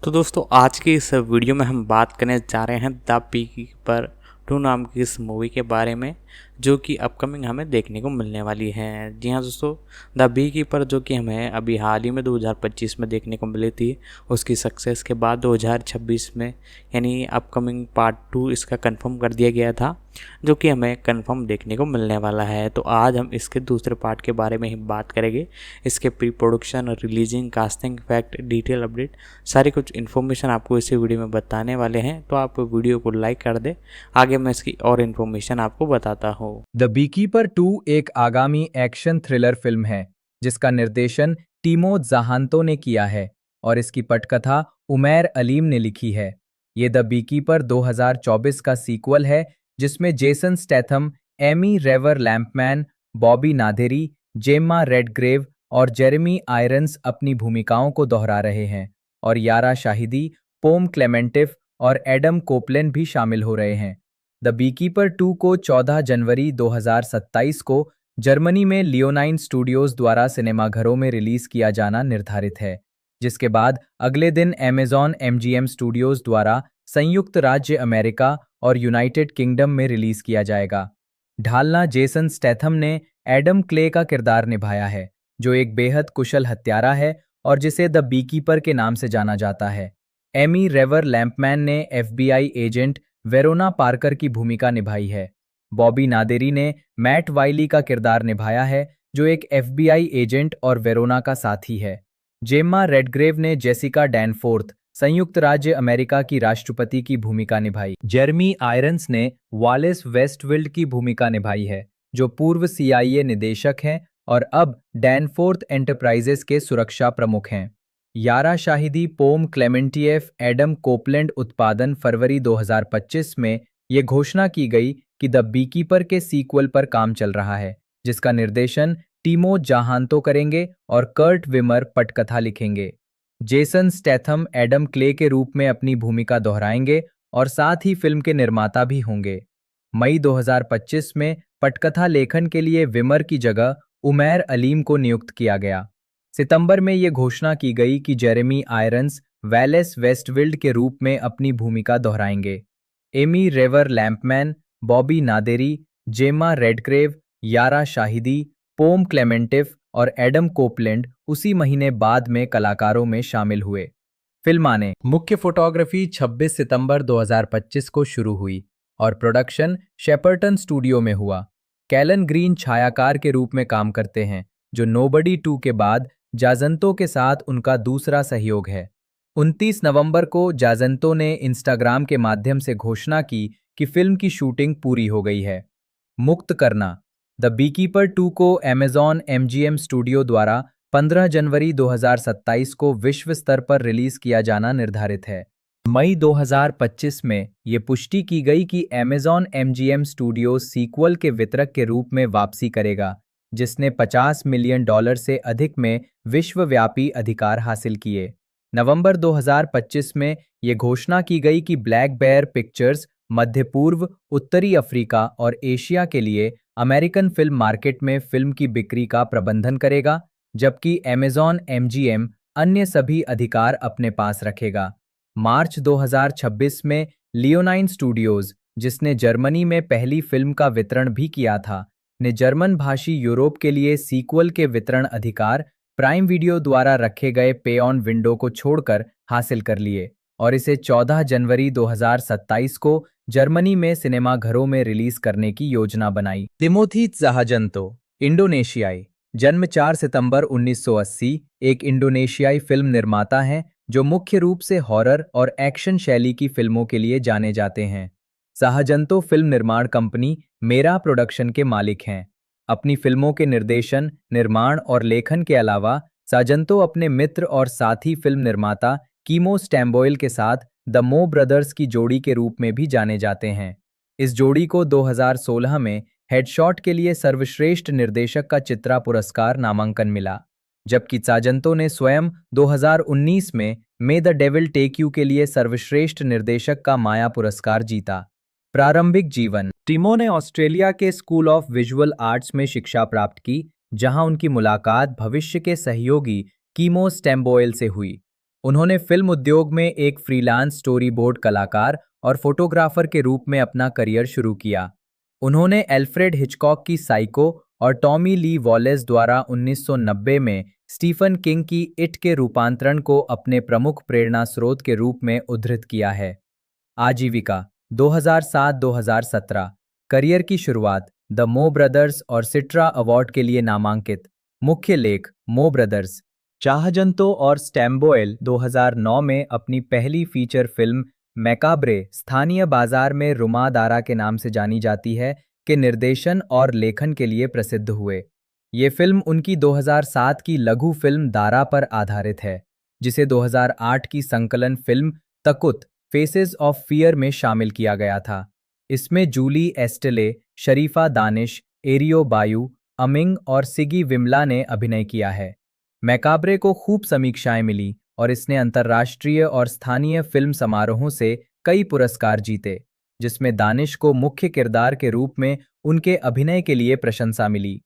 तो दोस्तों आज की इस वीडियो में हम बात करने जा रहे हैं द बी कीपर 2 नाम की इस मूवी के बारे में, जो कि अपकमिंग हमें देखने को मिलने वाली है। जी हाँ दोस्तों, द बी कीपर जो कि हमें अभी हाल ही में 2025 में देखने को मिली थी, उसकी सक्सेस के बाद 2026 में यानी अपकमिंग पार्ट 2 इसका कंफर्म कर दिया गया था, जो कि हमें कंफर्म देखने को मिलने वाला है। तो आज हम इसके दूसरे पार्ट के बारे में ही बात करेंगे, इसके pre production, releasing, casting fact, detail update, सारी कुछ इन्फॉर्मेशन आपको इसी वीडियो में बताने वाले हैं। तो आप वीडियो को लाइक कर दें, आगे मैं इसकी और इन्फॉर्मेशन आपको बताता हूँ। द बीकीपर 2 एक आगामी एक्शन थ्रिलर फिल्म है जिसका निर्देशन टीमो ज़ाहान्तो ने किया है और इसकी पटकथा उमैर अलीम ने लिखी है। ये द बीकीपर 2024 का सीक्वल है जिसमें Jason Statham, Emmy Raver Lampman, Bobby Naderi, Gemma Redgrave और जेरेमी आयरन्स अपनी भूमिकाओं को दोहरा रहे हैं और यारा शाहिदी, पोम क्लेमेंटिफ और एडम कोपलैंड भी शामिल हो रहे हैं। द बीकीपर 2 को 14 जनवरी 2027 को जर्मनी में लियोनाइन स्टूडियोज द्वारा सिनेमाघरों में रिलीज किया जाना निर्धारित है, जिसके बाद अगले दिन अमेज़न एमजीएम स्टूडियोज द्वारा संयुक्त राज्य अमेरिका और यूनाइटेड किंगडम में रिलीज किया जाएगा। ढालना जेसन स्टैथम ने एडम क्ले का किरदार निभाया है, जो एक बेहद कुशल हत्यारा है और जिसे द बीकीपर के नाम से जाना जाता है। एमी रेवर लैम्पमैन ने एफबीआई एजेंट वेरोना पार्कर की भूमिका निभाई है। बॉबी नादेरी ने मैट वाइली का किरदार निभाया है, जो एक एफबीआई एजेंट और वेरोना का साथी है। जेम्मा रेडग्रेव ने जेसिका डैनफोर्थ, संयुक्त राज्य अमेरिका की राष्ट्रपति की भूमिका निभाई। जेरेमी आयरन्स ने वालेस वेस्टविल्ड की भूमिका निभाई है, जो पूर्व सीआईए निदेशक हैं और अब डैनफोर्थ एंटरप्राइजेस के सुरक्षा प्रमुख हैं। यारा शाहिदी, पोम क्लेमेंटिएफ, एडम कोपलैंड उत्पादन फरवरी 2025 में ये घोषणा की गई कि द बीकीपर के सीक्वल पर काम चल रहा है, जिसका निर्देशन टीमो ज़ाहान्तो करेंगे और कर्ट विमर पटकथा लिखेंगे। जेसन स्टैथम एडम क्ले के रूप में अपनी भूमिका दोहराएंगे और साथ ही फिल्म के निर्माता भी होंगे। मई 2025 में पटकथा लेखन के लिए विमर की जगह उमैर अलीम को नियुक्त किया गया। सितंबर में ये घोषणा की गई कि जेरेमी आयरन्स वैलेस वेस्टविल्ड के रूप में अपनी भूमिका दोहराएंगे। Amy Raver Lampman, Bobby Naderi, Gemma रेडग्रेव, यारा शाहिदी, पोम क्लेमेंटिफ और एडम कोपलैंड उसी महीने बाद में कलाकारों में शामिल हुए। फिल्माने मुख्य फोटोग्राफी 26 सितंबर 2025 को शुरू हुई और प्रोडक्शन शेपर्टन स्टूडियो में हुआ। कैलन ग्रीन छायाकार के रूप में काम करते हैं, जो नोबडी 2 के बाद जाजंतो के साथ उनका दूसरा सहयोग है। 29 नवंबर को जाजंतो ने इंस्टाग्राम के माध्यम से घोषणा की कि फिल्म की शूटिंग पूरी हो गई है। मुक्त करना द बीकीपर 2 को अमेज़न एमजीएम स्टूडियो द्वारा 15 जनवरी 2027 को विश्व स्तर पर रिलीज किया जाना निर्धारित है। मई 2025 में ये पुष्टि की गई कि अमेज़न एमजीएम स्टूडियो सीक्वल के वितरक के रूप में वापसी करेगा, जिसने $50 मिलियन से अधिक में विश्वव्यापी अधिकार हासिल किए। नवंबर 2025 में ये घोषणा की गई कि ब्लैक बेयर पिक्चर्स मध्य पूर्व, उत्तरी अफ्रीका और एशिया के लिए अमेरिकन फिल्म मार्केट में फिल्म की बिक्री का प्रबंधन करेगा, जबकि अमेज़न एमजीएम अन्य सभी अधिकार अपने पास रखेगा। मार्च 2026 में लियोनाइन स्टूडियोज, जिसने जर्मनी में पहली फिल्म का वितरण भी किया था, ने जर्मन भाषी यूरोप के लिए सीक्वल के वितरण अधिकार प्राइम वीडियो द्वारा रखे गए पे ऑन विंडो को छोड़कर हासिल कर लिए और इसे 14 जनवरी 2027 को जर्मनी में सिनेमाघरों में रिलीज करने की योजना बनाई। तिमोथी ज़ाहान्तो, इंडोनेशियाई, जन्म 4 सितंबर 1980, एक इंडोनेशियाई फिल्म निर्माता हैं जो मुख्य रूप से हॉरर और एक्शन शैली की फिल्मों के लिए जाने जाते हैं। ज़ाहान्तो फिल्म निर्माण कंपनी मेरा प्रोडक्शन के मालिक हैं। अपनी फिल्मों के निर्देशन, निर्माण और लेखन के अलावा ज़ाहान्तो अपने मित्र और साथी फिल्म निर्माता कीमो स्टैम्बॉयल के साथ द मो ब्रदर्स की जोड़ी के रूप में भी जाने जाते हैं। इस जोड़ी को 2016 में हेडशॉट के लिए सर्वश्रेष्ठ निर्देशक का चित्रा पुरस्कार नामांकन मिला, जबकि ज़ाहान्तो ने स्वयं 2019 में may the devil take you के लिए सर्वश्रेष्ठ निर्देशक का माया पुरस्कार जीता। प्रारंभिक जीवन टीमो ने ऑस्ट्रेलिया के स्कूल ऑफ विजुअल आर्ट्स में शिक्षा प्राप्त की, जहां उनकी मुलाकात भविष्य के सहयोगी कीमो स्टैम्बॉयल से हुई। उन्होंने फिल्म उद्योग में एक फ्रीलांस स्टोरी बोर्ड कलाकार और फोटोग्राफर के रूप में अपना करियर शुरू किया। उन्होंने एल्फ्रेड हिचकॉक की साइको और टॉमी ली वॉलेस द्वारा 1990 में स्टीफन किंग की इट के रूपांतरण को अपने प्रमुख प्रेरणा स्रोत के रूप में उद्धृत किया है। आजीविका 2007-2017 करियर की शुरुआत द मो ब्रदर्स और सिट्रा अवार्ड के लिए नामांकित। मुख्य लेख मो ब्रदर्स चाहजंतो और स्टैम्बोएल 2009 में अपनी पहली फीचर फिल्म मैकाब्रे स्थानीय बाजार में रुमा दारा के नाम से जानी जाती है के निर्देशन और लेखन के लिए प्रसिद्ध हुए। ये फिल्म उनकी 2007 की लघु फिल्म दारा पर आधारित है, जिसे 2008 की संकलन फिल्म तकुत फेसेस ऑफ फियर में शामिल किया गया था। इसमें जूली एस्टेले, शरीफा दानिश, एरियो बायू, अमिंग और सिगी विमला ने अभिनय किया है। मैकाब्रे को खूब समीक्षाएं मिली और इसने अंतर्राष्ट्रीय और स्थानीय फिल्म समारोहों से कई पुरस्कार जीते, जिसमें दानिश को मुख्य किरदार के रूप में उनके अभिनय के लिए प्रशंसा मिली।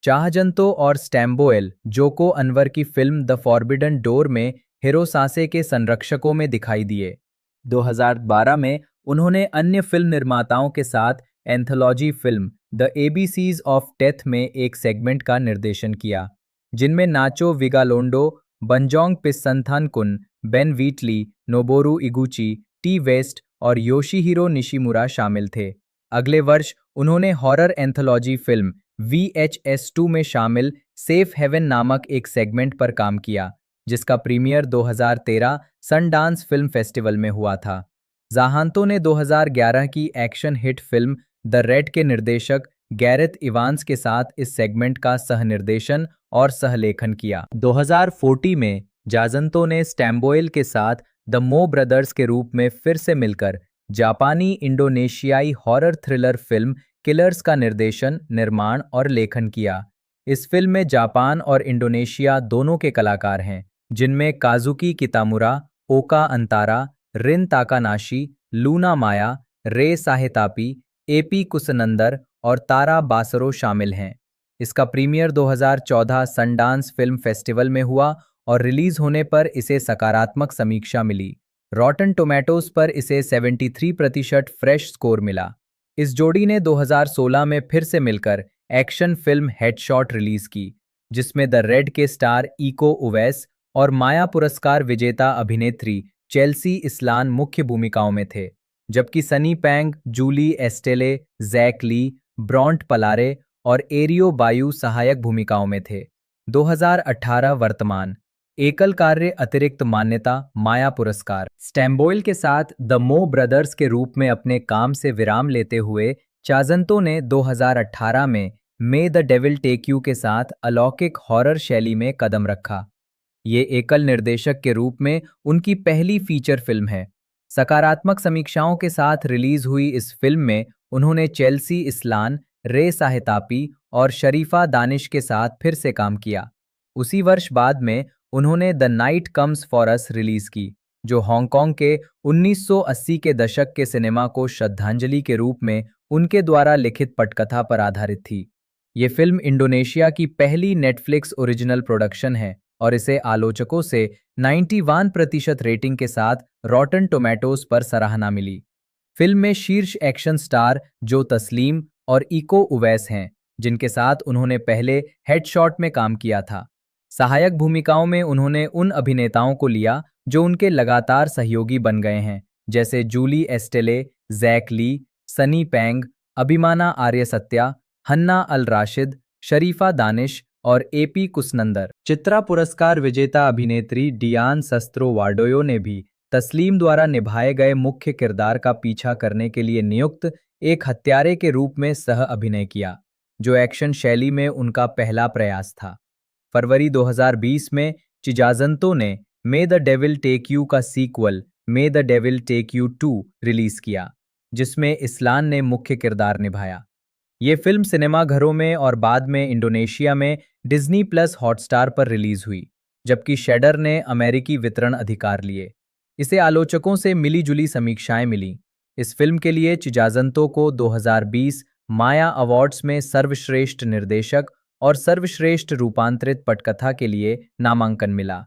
चाहजंतो और स्टैम्बोएल जोको अनवर की फिल्म द फॉरबिडन डोर में हिरोसासे के संरक्षकों में दिखाई दिए। 2012 में उन्होंने अन्य फिल्म निर्माताओं के साथ anthology film the ABCs of death में एक सेगमेंट का निर्देशन किया, जिनमें नाचो विगालोंडो, बंजोंग पिस्संथानकुन, बेन व्हीटली, नोबोरू इगुची, टी वेस्ट और योशिहिरो निशिमुरा शामिल थे। अगले वर्ष उन्होंने हॉरर एंथोलॉजी फिल्म VHS2 में शामिल सेफ हेवन नामक एक सेगमेंट पर काम किया, जिसका प्रीमियर 2013 सनडांस फिल्म फेस्टिवल में हुआ था। ज़ाहांतो ने 2011 की action hit film the red के निर्देशक गैरेथ इवांस के साथ इस सेगमेंट का सहनिर्देशन और सहलेखन किया। 2014 में जाजंतो ने स्टैम्बोएल के साथ द मो ब्रदर्स के रूप में फिर से मिलकर जापानी इंडोनेशियाई हॉरर थ्रिलर फिल्म किलर्स का निर्देशन, निर्माण और लेखन किया। इस फिल्म में जापान और इंडोनेशिया दोनों के कलाकार हैं, जिनमें काजुकी कितामुरा, ओका अंतारा, रिन ताकानाशी, लूना माया, रे साहेतापी, AP कुसनंदर और तारा बासरो शामिल हैं। इसका प्रीमियर 2014 सनडांस फिल्म फेस्टिवल में हुआ और रिलीज होने पर इसे सकारात्मक समीक्षा मिली। रॉटन टोमेटोज पर इसे 73% फ्रेश स्कोर मिला। इस जोड़ी ने 2016 में फिर से मिलकर एक्शन फिल्म हेडशॉट रिलीज की, जिसमें द रेड के स्टार इको उवैस और माया पुरस्कार विजेता अभिनेत्री चेल्सी इस्लान मुख्य भूमिकाओं में थे, जबकि सनी पैंग, जूली एस्टेले, जैक ली, ब्रॉन्ट पलारे और एरियो बायू सहायक भूमिकाओं में थे। 2018 वर्तमान एकल कार्य अतिरिक्त मान्यता माया पुरस्कार। स्टैम्बोएल के साथ द मो ब्रदर्स के रूप में अपने काम से विराम लेते हुए चाजंतो ने 2018 में may the devil take you के साथ अलौकिक हॉरर शैली में कदम रखा। ये एकल निर्देशक के रूप में उनकी पहली फीचर फिल्म है। सकारात्मक समीक्षाओं के साथ रिलीज हुई इस फिल्म में उन्होंने चेल्सी इस्लान, रे साहेतापी और शरीफा दानिश के साथ फिर से काम किया। उसी वर्ष बाद में उन्होंने the night comes for us release की, जो हांगकांग के 1980 के दशक के सिनेमा को श्रद्धांजलि के रूप में उनके द्वारा लिखित पटकथा पर आधारित थी। ये फिल्म इंडोनेशिया की पहली नेटफ्लिक्स ओरिजिनल प्रोडक्शन है और इसे आलोचकों से 91% रेटिंग के साथ रॉटन टोमेटोज पर सराहना मिली। फिल्म में शीर्ष एक्शन स्टार जो तस्लीम और इको उवैस हैं, जिनके साथ उन्होंने पहले हेडशॉट में काम किया था। सहायक भूमिकाओं में उन्होंने उन अभिनेताओं को लिया जो उनके लगातार सहयोगी बन गए हैं, जैसे जूली एस्टेले, जैक ली, सनी पैंग, अभिमाना आर्य सत्या, हन्ना अल राशिद, शरीफा दानिश और AP कुसनंदर। चित्रा पुरस्कार विजेता अभिनेत्री डियान सस्त्रो वार्डोयो ने भी तस्लीम द्वारा निभाए गए मुख्य किरदार का पीछा करने के लिए नियुक्त एक हत्यारे के रूप में सह अभिनय किया, जो एक्शन शैली में उनका पहला प्रयास था। फरवरी 2020 में चिजाजंतो ने May the devil take You का sequel May the devil take you 2 release किया, जिसमें इस्लान ने मुख्य किरदार निभाया। ये फिल्म सिनेमाघरों में और बाद में इंडोनेशिया में डिज्नी प्लस हॉटस्टार पर रिलीज हुई, जबकि शेडर ने अमेरिकी वितरण अधिकार लिए। इसे आलोचकों से मिली-जुली समीक्षाएं मिली। इस फिल्म के लिए चिजाजंतो को 2020 माया अवार्ड्स में सर्वश्रेष्ठ निर्देशक और सर्वश्रेष्ठ रूपांतरित पटकथा के लिए नामांकन मिला।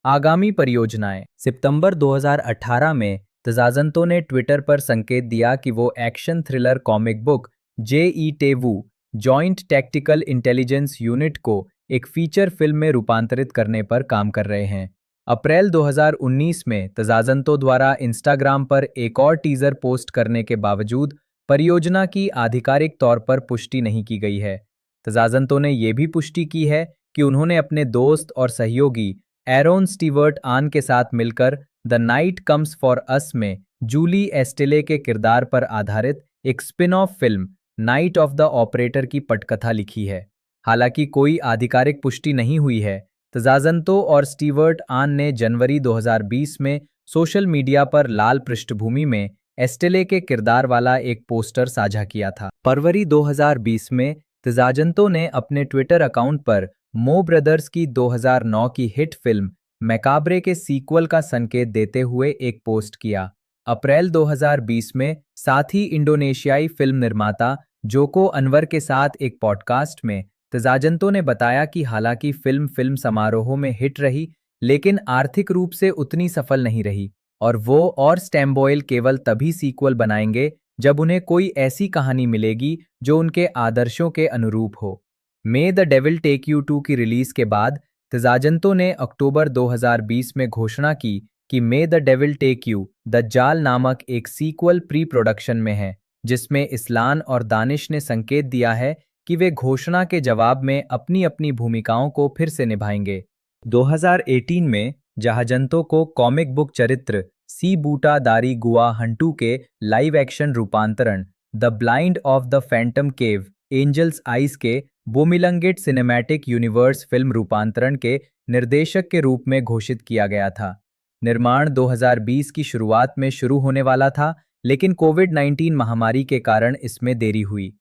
आगामी परियोजनाएं। सितंबर 2018 में तजाजंतो ने ट्विटर पर संकेत दिया कि वो एक्शन थ्रिलर कॉमिक बुक जेईटेवू जॉइंट टैक्टिकल इंटेलिजेंस यूनिट को एक फीचर फिल्म में रूपांतरित करने पर काम कर रहे हैं। अप्रैल 2019 में तजाजंतो द्वारा इंस्टाग्राम पर एक और टीजर पोस्ट करने के बावजूद परियोजना की आधिकारिक तौर पर पुष्टि नहीं की गई है। तजाजंतो ने यह भी पुष्टि की है कि उन्होंने अपने दोस्त और सहयोगी एरोन स्टीवर्ट आन के साथ मिलकर the night comes for us में जूली एस्टेले के किरदार पर आधारित एक spin off film night of the operator की पटकथा लिखी है। हालांकि कोई आधिकारिक पुष्टि नहीं हुई है, तजाजंतो और स्टीवर्ट आन ने जनवरी 2020 में सोशल मीडिया पर लाल पृष्ठभूमि में एस्टेले के किरदार वाला एक पोस्टर साझा किया था। फरवरी 2020 में तजाजंतो ने अपने ट्विटर अकाउंट पर मो ब्रदर्स की 2009 की हिट फिल्म मैकाब्रे के सीक्वल का संकेत देते हुए एक पोस्ट किया। अप्रैल 2020 में साथ ही इंडोनेशियाई फिल्म निर्माता जोको अनवर के साथ एक पॉडकास्ट में तजाजंतो ने बताया कि हालांकि फिल्म समारोहों में हिट रही, लेकिन आर्थिक रूप से उतनी सफल नहीं रही और वो और स्टैम्बॉयल केवल तभी सीक्वल बनाएंगे जब उन्हें कोई ऐसी कहानी मिलेगी जो उनके आदर्शों के अनुरूप हो। May the devil take you 2 की रिलीज के बाद तजाजंतो ने अक्टूबर 2020 में घोषणा की कि may the devil take you the जाल नामक एक सीक्वल प्री प्रोडक्शन में है, जिसमें इस्लान और दानिश ने संकेत दिया है कि वे घोषणा के जवाब में अपनी अपनी भूमिकाओं को फिर से निभाएंगे। 2018 में जहाजंतो को कॉमिक बुक चरित्र सी बूटा दारी गुआ हंटू के लाइव एक्शन रूपांतरण the blind of the phantom cave angels eyes के बुमिलंगेट सिनेमैटिक यूनिवर्स फिल्म रूपांतरण के निर्देशक के रूप में घोषित किया गया था। निर्माण 2020 की शुरुआत में शुरू होने वाला था, लेकिन कोविड-19 महामारी के कारण इसमें देरी हुई।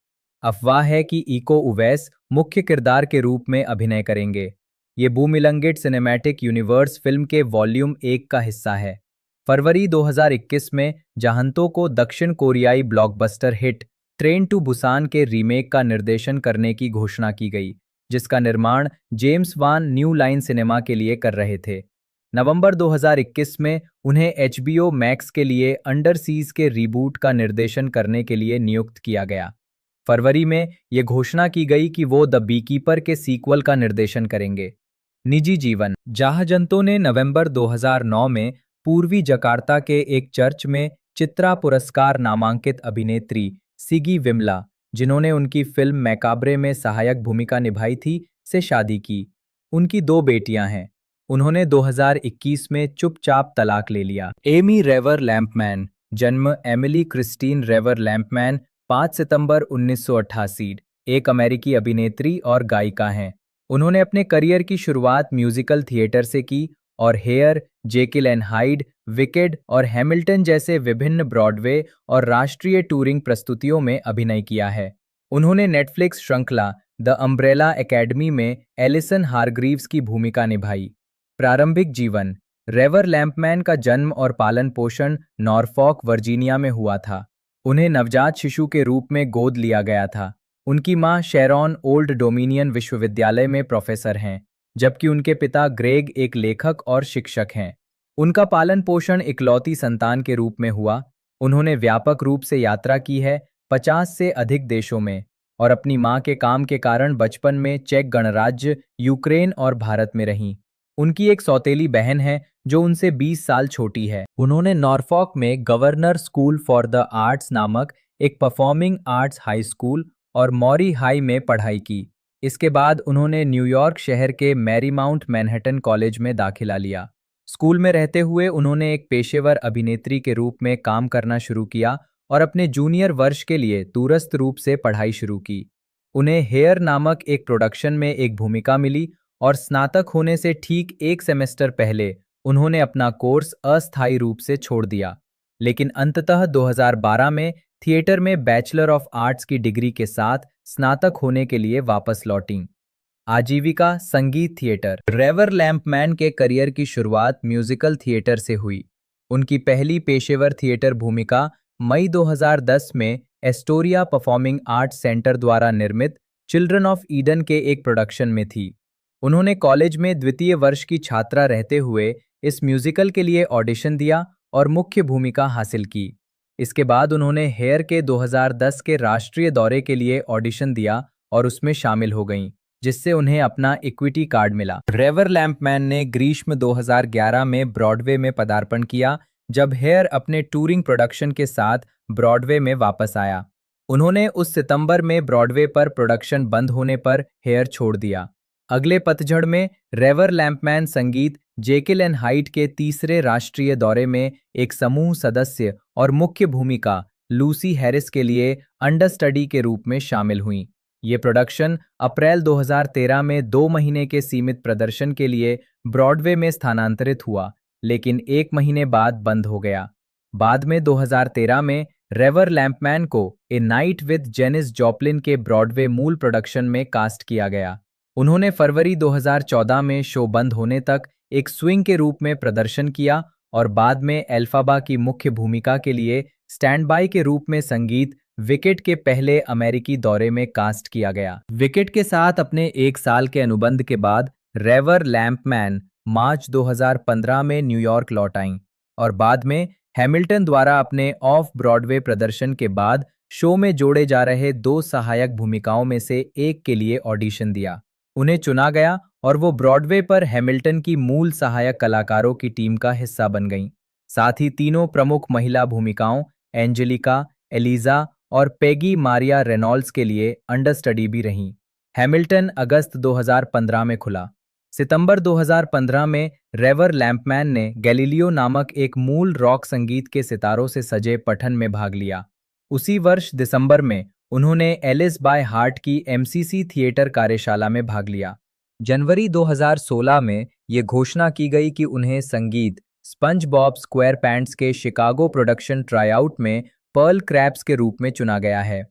अफवाह है कि इको उवैस मुख्य किरदार के रूप में अभिनय करेंगे। ये बुमिलंगेट सिनेमैटिक यूनिवर्स फिल्म के वॉल्यूम 1 का हिस्सा है। फरवरी 2021 में जहांतो को दक्षिण कोरियाई blockbuster hit train to Busan के रीमेक का निर्देशन करने की घोषणा की गई, जिसका निर्माण James Wan New Line Cinema के लिए कर रहे थे। नवंबर 2021 में उन्हें HBO मैक्स के लिए अंडर सीज के रीबूट का निर्देशन करने के लिए नियुक्त किया गया। फरवरी में यह घोषणा की गई कि वो द बीकीपर के सीक्वल का निर्देशन करेंगे। निजी जीवन। जहाजंतो ने नवंबर 2009 में पूर्वी जकार्ता के एक चर्च में चित्रा पुरस्कार नामांकित अभिनेत्री सिगी विमला, जिन्होंने उनकी फिल्म मैकाब्रे में सहायक भूमिका निभाई थी, से शादी की। उनकी 2 बेटियां हैं। उन्होंने 2021 में चुपचाप तलाक ले लिया। Amy Raver लैम्पमैन। जन्म एमिली क्रिस्टीन रेवर लैम्पमैन 5 सितंबर 1988, एक अमेरिकी अभिनेत्री और गायिका हैं। उन्होंने अपने करियर की शुरुआत म्यूजिकल थिएटर से की और Hair, Jekyll and Hyde, Wicked और हैमिल्टन जैसे विभिन्न ब्रॉडवे और राष्ट्रीय टूरिंग प्रस्तुतियों में अभिनय किया है। उन्होंने नेटफ्लिक्स श्रृंखला द अम्ब्रेला एकेडमी में एलिसन हारग्रीव्स की भूमिका निभाई। प्रारंभिक जीवन। रेवर लैम्पमैन का जन्म और पालन पोषण नॉरफॉक, वर्जीनिया में हुआ था। उन्हें नवजात शिशु के रूप में गोद लिया गया था। उनकी मां शेरॉन ओल्ड डोमिनियन विश्वविद्यालय में प्रोफेसर हैं, जबकि उनके पिता ग्रेग एक लेखक और शिक्षक हैं। उनका पालन पोषण इकलौती संतान के रूप में हुआ। उन्होंने व्यापक रूप से यात्रा की है, 50 से अधिक देशों में, और अपनी मां के काम के कारण बचपन में चेक गणराज्य, यूक्रेन और भारत में रहीं। उनकी एक सौतेली बहन है जो उनसे 20 साल छोटी है। उन्होंने नॉरफॉक में governor school for the arts नामक एक परफॉर्मिंग आर्ट्स हाई स्कूल और मॉरी हाई में पढ़ाई की। इसके बाद उन्होंने न्यूयॉर्क शहर के मैरीमाउंट मैनहट्टन कॉलेज में दाखिला लिया। स्कूल में रहते हुए उन्होंने एक पेशेवर अभिनेत्री के रूप में काम करना शुरू किया और अपने जूनियर वर्ष के लिए दूरस्थ रूप से पढ़ाई शुरू की। उन्हें हेयर नामक एक प्रोडक्शन में एक भूमिका मिली और स्नातक होने से ठीक 1 सेमेस्टर पहले उन्होंने अपना कोर्स अस्थायी रूप से छोड़ दिया, लेकिन अंततः 2012 में थिएटर में बैचलर ऑफ आर्ट्स की डिग्री के साथ स्नातक होने के लिए वापस लौटीं। आजीविका संगीत थिएटर। रेवर लैम्पमैन के करियर की शुरुआत म्यूजिकल थिएटर से हुई। उनकी पहली पेशेवर थिएटर भूमिका मई 2010 में एस्टोरिया परफॉर्मिंग आर्ट्स सेंटर द्वारा निर्मित चिल्ड्रन ऑफ ईडन के एक प्रोडक्शन में थी। उन्होंने कॉलेज में द्वितीय वर्ष की छात्रा रहते हुए इस म्यूजिकल के लिए ऑडिशन दिया और मुख्य भूमिका हासिल की। इसके बाद उन्होंने हेयर के 2010 के राष्ट्रीय दौरे के लिए ऑडिशन दिया और उसमें शामिल हो गईं, जिससे उन्हें अपना इक्विटी कार्ड मिला। रेवर लैम्पमैन ने ग्रीष्म 2011 में ब्रॉडवे में पदार्पण किया, जब हेयर अपने टूरिंग प्रोडक्शन के साथ ब्रॉडवे में वापस आया। उन्होंने उस सितंबर में ब्रॉडवे पर प्रोडक्शन बंद होने पर हेयर छोड़ दिया। अगले पतझड़ में रेवर लैम्पमैन संगीत जेकिल एंड हाइड के तीसरे राष्ट्रीय दौरे में एक समूह सदस्य और मुख्य भूमिका लूसी हैरिस के लिए अंडरस्टडी के रूप में शामिल हुई। ये प्रोडक्शन अप्रैल 2013 में 2 महीने के सीमित प्रदर्शन के लिए ब्रॉडवे में स्थानांतरित हुआ, लेकिन 1 महीने बाद बंद हो गया। बाद में 2013 में रेवर लैम्पमैन को ए नाइट विद जेनिस जॉपलिन के ब्रॉडवे मूल प्रोडक्शन में कास्ट किया गया। उन्होंने फरवरी 2014 में शो बंद होने तक एक स्विंग के रूप में प्रदर्शन किया और बाद में एल्फाबा की मुख्य भूमिका के लिए स्टैंड बाय के रूप में संगीत विकेट के पहले अमेरिकी दौरे में कास्ट किया गया। विकेट के साथ अपने 1 साल के अनुबंध के बाद रेवर लैम्पमैन मार्च 2015 में न्यूयॉर्क लौट आईं और बाद में हैमिल्टन द्वारा अपने ऑफ ब्रॉडवे प्रदर्शन के बाद शो में जोड़े जा रहे 2 सहायक भूमिकाओं में से एक के लिए ऑडिशन दिया। उन्हें चुना गया और वो ब्रॉडवे पर हैमिल्टन की मूल सहायक कलाकारों की टीम का हिस्सा बन गईं। साथ ही तीनों प्रमुख महिला भूमिकाओं एंजेलिका, एलिजा और पेगी मारिया रेनॉल्ड्स के लिए अंडरस्टडी भी रहीं। हैमिल्टन अगस्त 2015 में खुला। सितंबर 2015 में रेवर लैम्पमैन ने गैलीलियो नामक एक मूल रॉक संगीत के सितारों से सजे पठन में भाग लिया। उसी वर्ष दिसंबर में उन्होंने एलिस बाय हार्ट की एमसीसी थिएटर कार्यशाला में भाग लिया। जनवरी 2016 में ये घोषणा की गई कि उन्हें संगीत स्पंज बॉब स्क्वेयरपैंट्स के शिकागो प्रोडक्शन ट्राईआउट में पर्ल क्रैब्स के रूप में चुना गया है।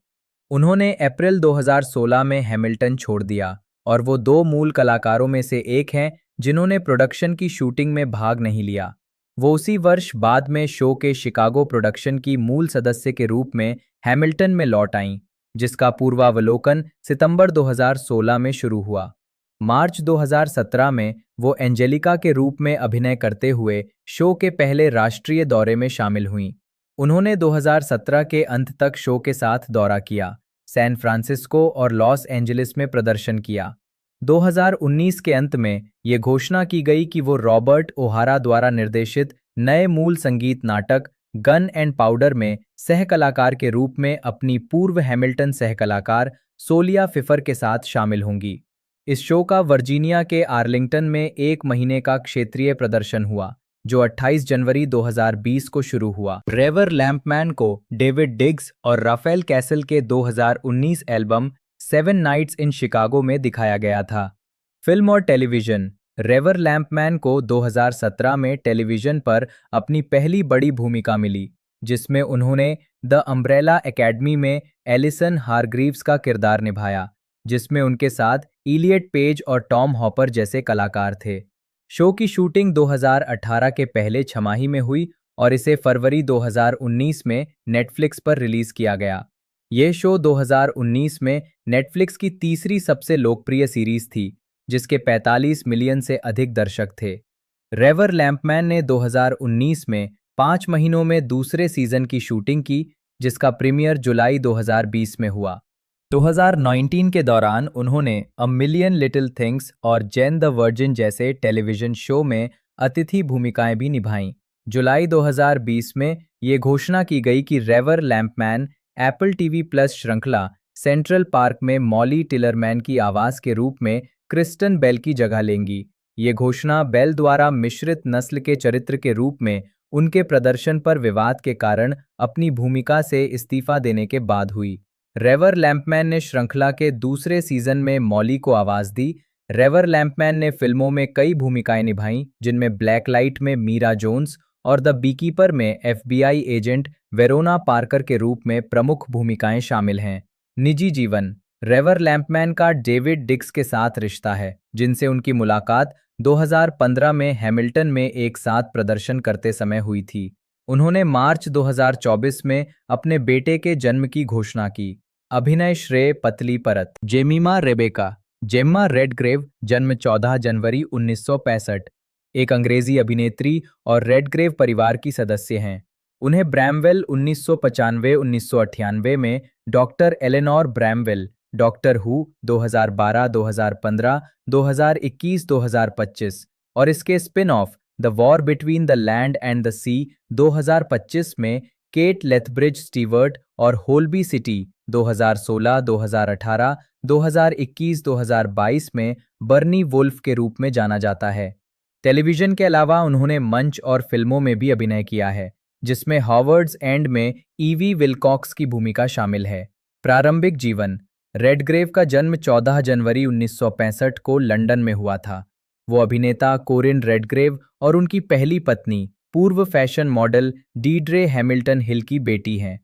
उन्होंने अप्रैल 2016 में हैमिल्टन छोड़ दिया और वो 2 मूल कलाकारों में से एक हैं जिन्होंने प्रोडक्शन की शूटिंग में भाग नहीं लिया। वो उसी वर्ष बाद में शो के शिकागो प्रोडक्शन की मूल सदस्य के रूप में हैमिल्टन में लौट आईं, जिसका पूर्वावलोकन सितंबर 2016 में शुरू हुआ। मार्च 2017 में वो एंजेलिका के रूप में अभिनय करते हुए शो के पहले राष्ट्रीय दौरे में शामिल हुईं। उन्होंने 2017 के अंत तक शो के साथ दौरा किया, सैन फ्रांसिस्को और लॉस एंजलिस में प्रदर्शन किया। 2019 के अंत में ये घोषणा की गई कि वो रॉबर्ट ओहारा द्वारा निर्देशित नए मूल संगीत नाटक गन एंड पाउडर में सह कलाकार के रूप में अपनी पूर्व हैमिल्टन सह कलाकार सोलिया फिफर के साथ शामिल होंगी। इस शो का वर्जीनिया के आर्लिंगटन में 1 महीने का क्षेत्रीय प्रदर्शन हुआ, जो 28 जनवरी 2020 को शुरू हुआ। रेवर लैम्पमैन को डेविड डिग्स और राफेल कैसल के 2019 एल्बम 7 नाइट्स इन शिकागो में दिखाया गया था। फिल्म और टेलीविजन। रेवर लैम्पमैन को 2017 में टेलीविजन पर अपनी पहली बड़ी भूमिका मिली, जिसमें उन्होंने द अम्ब्रेला एकेडमी में एलिसन हारग्रीव्स का किरदार निभाया, जिसमें उनके साथ इलियट पेज और टॉम हॉपर जैसे कलाकार थे। शो की शूटिंग 2018 के पहले छमाही में हुई और इसे फरवरी 2019 में नेटफ्लिक्स पर रिलीज किया गया। यह शो 2019 में नेटफ्लिक्स की तीसरी सबसे लोकप्रिय सीरीज थी, जिसके 45 मिलियन से अधिक दर्शक थे। रेवर लैम्पमैन ने 2019 में 5 महीनों में दूसरे सीजन की शूटिंग की, जिसका प्रीमियर जुलाई 2020 में हुआ। 2019 के दौरान उन्होंने अ मिलियन लिटिल थिंग्स और जेन द वर्जिन जैसे टेलीविजन शो में अतिथि भूमिकाएं भी निभाईं। जुलाई 2020 में ये घोषणा की गई कि रेवर लैम्पमैन एप्पल टीवी प्लस श्रृंखला सेंट्रल पार्क में मॉली टिलरमैन की आवाज़ के रूप में क्रिस्टन बेल की जगह लेंगी। ये घोषणा बेल द्वारा मिश्रित नस्ल के चरित्र के रूप में उनके प्रदर्शन पर विवाद के कारण अपनी भूमिका से इस्तीफा देने के बाद हुई। रेवर लैम्पमैन ने श्रृंखला के दूसरे सीजन में मॉली को आवाज़ दी। रेवर लैम्पमैन ने फिल्मों में कई भूमिकाएं निभाईं, जिनमें ब्लैक लाइट में मीरा जोन्स और द बीकीपर में एफबीआई एजेंट वेरोना पार्कर के रूप में प्रमुख भूमिकाएं शामिल हैं। निजी जीवन। रेवर लैम्पमैन का डेविड डिक्स के साथ रिश्ता है, जिनसे उनकी मुलाकात 2015 में हैमिल्टन में एक साथ प्रदर्शन करते समय हुई थी। उन्होंने मार्च 2024 में अपने बेटे के जन्म की घोषणा की। अभिनय श्रेय पतली परत। Jemimah Rebecca. जेम्मा रेडग्रेव जन्म 14 जनवरी 1965, एक अंग्रेजी अभिनेत्री और रेडग्रेव परिवार की सदस्य हैं। उन्हें ब्रैमवेल 1995-1998 में Doctor Eleanor Bramwell, Doctor Who 2012-2015, 2021-2025 और इसके spin off The War Between the Land and the Sea 2025 में केट लेथब्रिज स्टीवर्ट और होल्बी सिटी 2016, 2018, 2021-2022 में बर्नी वुल्फ के रूप में जाना जाता है। टेलीविजन के अलावा उन्होंने मंच और फिल्मों में भी अभिनय किया है, जिसमें हॉवर्ड्स एंड में ईवी विलकॉक्स की भूमिका शामिल है। प्रारंभिक जीवन। रेडग्रेव का जन्म 14 जनवरी 1965 को लंदन में हुआ था। वो अभिनेता कोरिन रेडग्रेव और उनकी पहली पत्नी, पूर्व फैशन मॉडल डीड्रे हैमिल्टन हिल की बेटी हैं।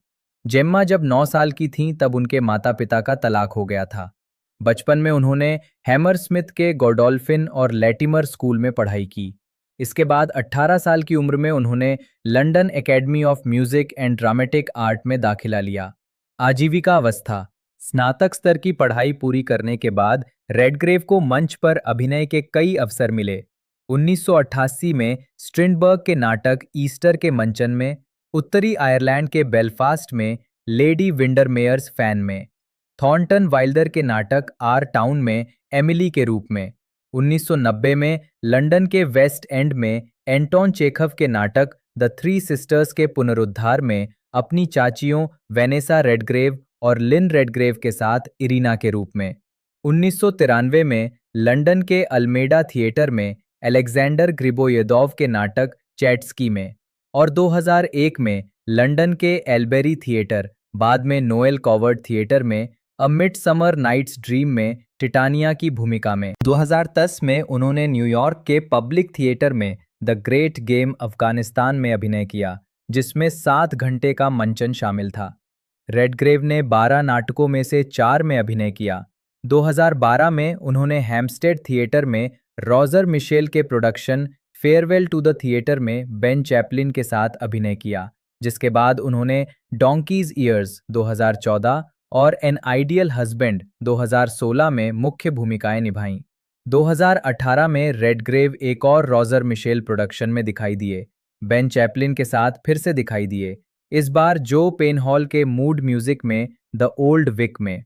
जेम्मा जब 9 साल की थीं तब उनके माता-पिता का तलाक हो गया था। बचपन में उन्होंने हैमरस्मिथ के गोडोल्फिन और लैटिमर स्कूल में पढ़ाई की। इसके बाद 18 साल की उम्र में उन्होंने London academy of music and dramatic art में दाखिला लिया। आजीविका अवस्था। स्नातक स्तर की पढ़ाई पूरी करने के बाद रेडग्रेव को मंच पर अभिनय के कई अवसर मिले। 1988 में स्ट्रिंडबर्ग के नाटक ईस्टर के मंचन में, उत्तरी आयरलैंड के बेलफास्ट में लेडी विंडरमेयर्स फैन में, थॉर्नटन वाइल्डर के नाटक आर टाउन में एमिली के रूप में, 1990 में लंदन के वेस्ट एंड में एंटोन चेखव के नाटक द थ्री सिस्टर्स के पुनरुद्धार में अपनी चाचियों वेनेसा रेडग्रेव और लिन रेडग्रेव के साथ इरीना के रूप में, 1993 में लंदन के अल्मेडा थिएटर में अलेक्जेंडर ग्रिबोयेदोव के नाटक चैट्सकी में और 2001 में लंदन के एल्बेरी थिएटर, बाद में नोएल कॉवर्ड थिएटर में अ मिडसमर नाइट्स ड्रीम में टिटानिया की भूमिका में। 2010 में उन्होंने न्यूयॉर्क के पब्लिक थिएटर में द ग्रेट गेम अफगानिस्तान में अभिनय किया, जिसमें 7 घंटे का मंचन शामिल था। रेडग्रेव ने 12 नाटकों में से 4 में अभिनय किया। 2012 में उन्होंने हैम्पस्टेड थिएटर में रॉजर मिशेल के production farewell to the theatre में बेन चैपलिन के साथ अभिनय किया, जिसके बाद उन्होंने डोंकीज ईयर्स 2014 और एन आइडियल हस्बैंड 2016 में मुख्य भूमिकाएं निभाईं। 2018 में रेडग्रेव एक और रॉजर मिशेल प्रोडक्शन में दिखाई दिए, बेन चैपलिन के साथ फिर से दिखाई दिए, इस बार जो पेनहॉल के मूड म्यूजिक में द ओल्ड विक में।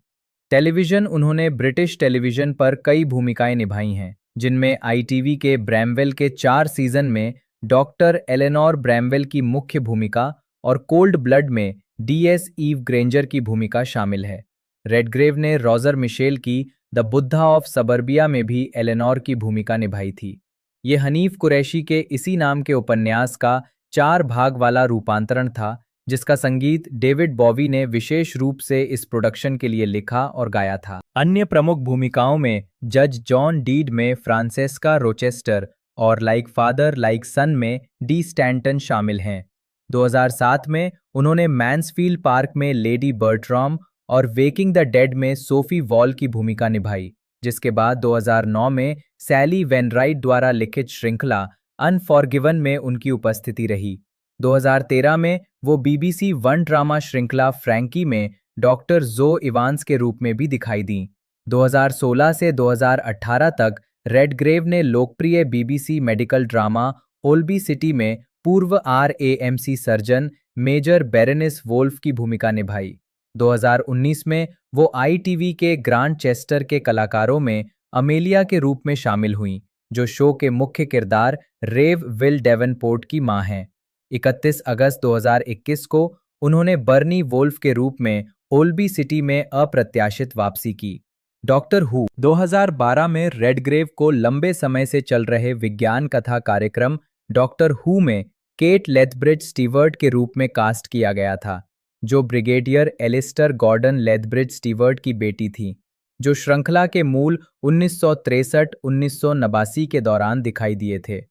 टेलीविजन। उन्होंने ब्रिटिश टेलीविजन पर कई भूमिकाएं निभाई हैं, जिनमें आईटीवी के ब्रैमवेल के 4 सीजन में डॉक्टर एलेनोर ब्रैमवेल की मुख्य भूमिका और कोल्ड ब्लड में डीएस ईव ग्रेंजर की भूमिका शामिल है। रेडग्रेव ने रॉजर मिशेल की द बुद्धा ऑफ सबर्बिया में भी एलेनोर की भूमिका निभाई थी। ये हनीफ कुरैशी के इसी नाम के उपन्यास का 4 भाग वाला रूपांतरण था, जिसका संगीत डेविड बॉवी ने विशेष रूप से इस प्रोडक्शन के लिए लिखा और गाया था। अन्य प्रमुख भूमिकाओं में जज जॉन डीड में फ्रांसेस्का रोचेस्टर और लाइक फादर लाइक सन में डी स्टैंटन शामिल हैं। 2007 में उन्होंने मैन्सफील्ड पार्क में लेडी बर्ट्राम और वेकिंग द डेड में सोफी वॉल की भूमिका निभाई, जिसके बाद 2009 में सैली वेनराइट द्वारा लिखित श्रृंखला अनफॉरगिवन में उनकी उपस्थिति रही। 2013 में वो बीबीसी वन ड्रामा श्रृंखला फ्रैंकी में डॉक्टर जो इवांस के रूप में भी दिखाई दी। 2016 से 2018 तक रेडग्रेव ने लोकप्रिय बीबीसी मेडिकल ड्रामा ओल्बी सिटी में पूर्व आरएएमसी सर्जन मेजर बेरेनिस वोल्फ की भूमिका निभाई। 2019 में वो आईटीवी के ग्रांड चेस्टर के कलाकारों में अमेलिया के रूप में शामिल हुईं, जो शो के मुख्य किरदार रेव विल डेवनपोर्ट की मां हैं। 31 अगस्त 2021 को उन्होंने बर्नी वोल्फ के रूप में ओल्बी सिटी में अप्रत्याशित वापसी की। Doctor who. 2012 में रेडग्रेव को लंबे समय से चल रहे विज्ञान कथा कार्यक्रम डॉक्टर हु में केट लेथब्रिज स्टीवर्ट के रूप में कास्ट किया गया था, जो brigadier Alistair Gordon Lethbridge Stewart की बेटी थी, जो श्रृंखला के मूल 1963-1989 के दौरान दिखाई दिए थे।